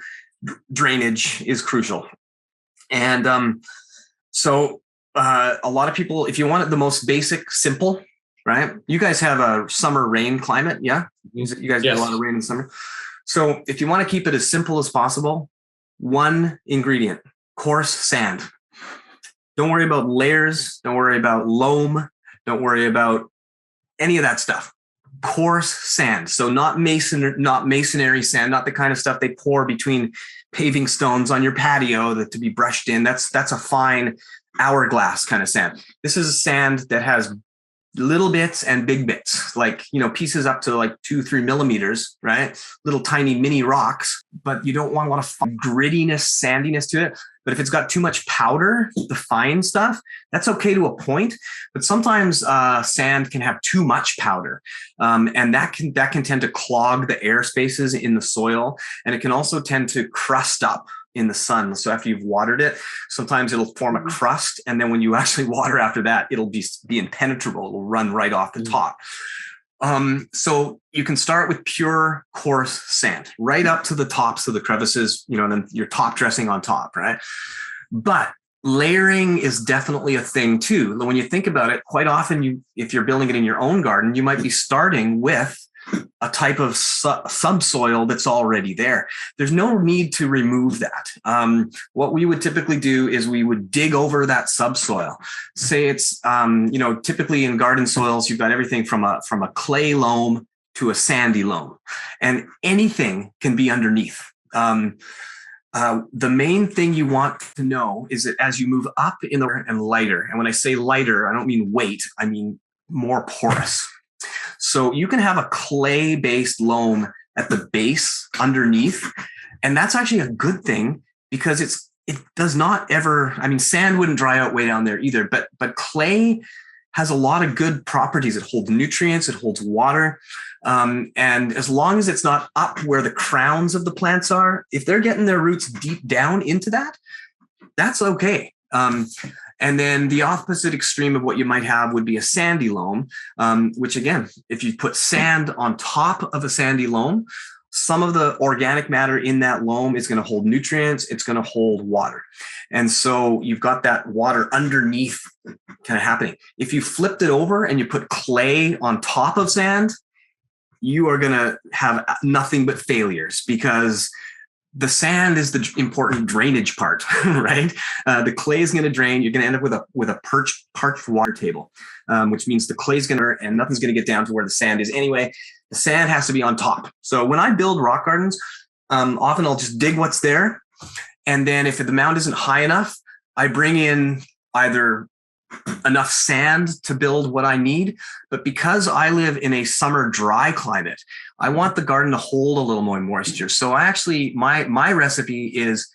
drainage is crucial. And so a lot of people, if you want it the most basic, simple, right? You guys have a summer rain climate. Yeah. You guys get a lot of rain in the summer. So if you want to keep it as simple as possible, one ingredient, coarse sand. Don't worry about layers. Don't worry about loam. Don't worry about any of that stuff. Coarse sand. So not masonry sand, not the kind of stuff they pour between paving stones on your patio to be brushed in. That's a fine hourglass kind of sand. This is a sand that has little bits and big bits, like, pieces up to like 2-3 millimeters, right? Little tiny mini rocks, but you don't want a lot of grittiness, sandiness to it. But if it's got too much powder, the fine stuff, that's okay to a point. But sometimes sand can have too much powder, and that can tend to clog the air spaces in the soil, and it can also tend to crust up in the sun. So after you've watered it, sometimes it'll form a crust, and then when you actually water after that, it'll be impenetrable. It'll run right off the top. So you can start with pure coarse sand right up to the tops of the crevices, and then your top dressing on top, right? But layering is definitely a thing too. When you think about it, quite often if you're building it in your own garden, you might be starting with a type of subsoil that's already there. There's no need to remove that. What we would typically do is we would dig over that subsoil. Say it's, typically in garden soils, you've got everything from a clay loam to a sandy loam, and anything can be underneath. The main thing you want to know is that as you move up in the and lighter, and when I say lighter, I don't mean weight, I mean more porous. So you can have a clay-based loam at the base underneath, and that's actually a good thing because it does not ever, I mean, sand wouldn't dry out way down there either, but clay has a lot of good properties. It holds nutrients, it holds water. And as long as it's not up where the crowns of the plants are, if they're getting their roots deep down into that, that's okay. And then the opposite extreme of what you might have would be a sandy loam, which again, if you put sand on top of a sandy loam, some of the organic matter in that loam is going to hold nutrients, it's going to hold water. And so you've got that water underneath kind of happening. If you flipped it over and you put clay on top of sand, you are going to have nothing but failures because the sand is the important drainage part, right? The clay is going to drain. You're going to end up with a parched water table, which means the clay is going to, and nothing's going to get down to where the sand is anyway. The sand has to be on top. So when I build rock gardens, often I'll just dig what's there. And then if the mound isn't high enough, I bring in either enough sand to build what I need. But because I live in a summer dry climate, I want the garden to hold a little more moisture. So I actually, my recipe is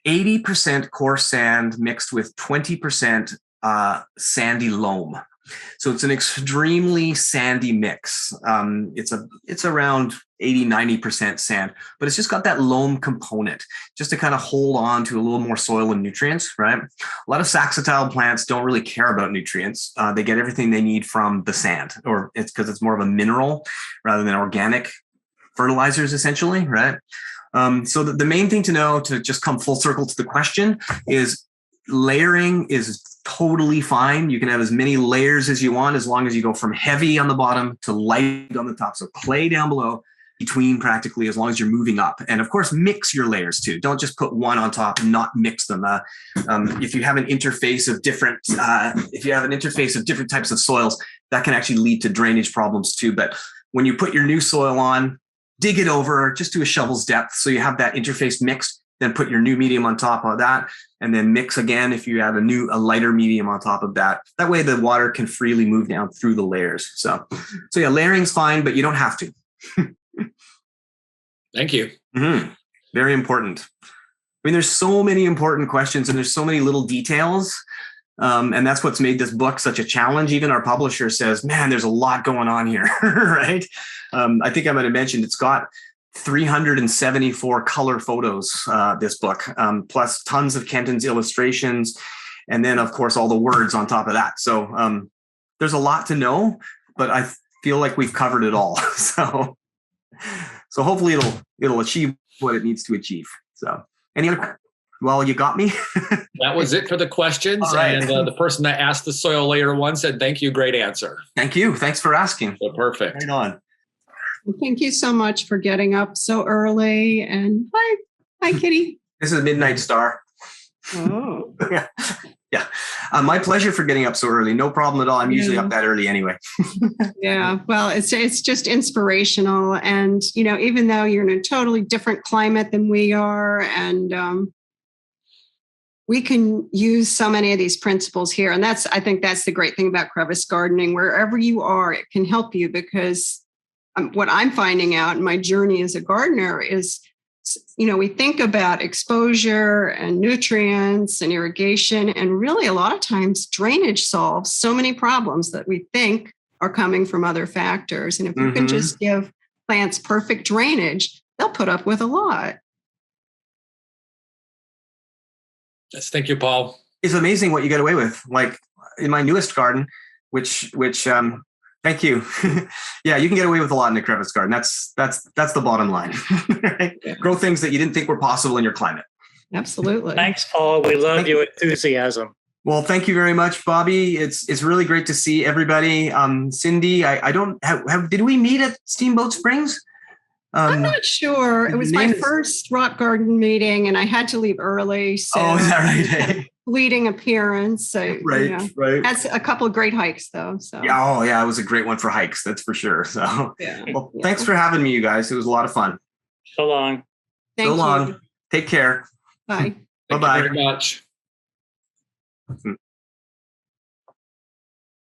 80% coarse sand mixed with 20% sandy loam. So it's an extremely sandy mix. It's around 80-90% sand, but it's just got that loam component just to kind of hold on to a little more soil and nutrients, right? A lot of saxatile plants don't really care about nutrients. They get everything they need from the sand, or it's because it's more of a mineral rather than organic fertilizers, essentially, right? So the main thing to know, to just come full circle to the question, is layering is totally fine. You can have as many layers as you want, as long as you go from heavy on the bottom to light on the top. So clay down below, between practically, as long as you're moving up. And of course, mix your layers too. Don't just put one on top and not mix them. If you have an interface of different, types of soils, that can actually lead to drainage problems too. But when you put your new soil on, dig it over just to a shovel's depth, so you have that interface mixed. Then put your new medium on top of that, and then mix again if you add a lighter medium on top of that. That way the water can freely move down through the layers. So yeah, layering's fine, but you don't have to. Thank you. Mm-hmm. Very important. I mean, there's so many important questions and there's so many little details. And that's what's made this book such a challenge. Even our publisher says, man, there's a lot going on here, right? I think I might have mentioned it's got 374 color photos, this book, plus tons of Kenton's illustrations. And then, of course, all the words on top of that. So there's a lot to know, but I feel like we've covered it all. So hopefully it'll achieve what it needs to achieve. So any other, well, you got me. That was it for the questions. Right. And the person that asked the soil layer one said, thank you. Great answer. Thank you. Thanks for asking. So perfect. Right on. Thank you so much for getting up so early. And hi, Kitty. This is Midnight Star. Oh, Yeah. My pleasure for getting up so early. No problem at all. I'm usually up that early anyway. yeah. Well, it's just inspirational. And, even though you're in a totally different climate than we are, and we can use so many of these principles here. And I think that's the great thing about crevice gardening. Wherever you are, it can help you, because what I'm finding out in my journey as a gardener is, we think about exposure and nutrients and irrigation, and really a lot of times drainage solves so many problems that we think are coming from other factors. And if you can just give plants perfect drainage, they'll put up with a lot. Yes, thank you, Paul. It's amazing what you get away with. Like in my newest garden, which thank you. Yeah, you can get away with a lot in a crevice garden. That's the bottom line. Right? Yeah. Grow things that you didn't think were possible in your climate. Absolutely. Thanks, Paul. We love your enthusiasm. Well, thank you very much, Bobby. It's really great to see everybody. Cindy, I don't have did we meet at Steamboat Springs? I'm not sure. It was my first rock garden meeting, and I had to leave early. So is that right? Fleeting appearance. So right. That's a couple of great hikes, though. So yeah, it was a great one for hikes. That's for sure. So thanks for having me, you guys. It was a lot of fun. So long. Thank you. Long. Take care. Bye. Bye-bye. Thank you very much.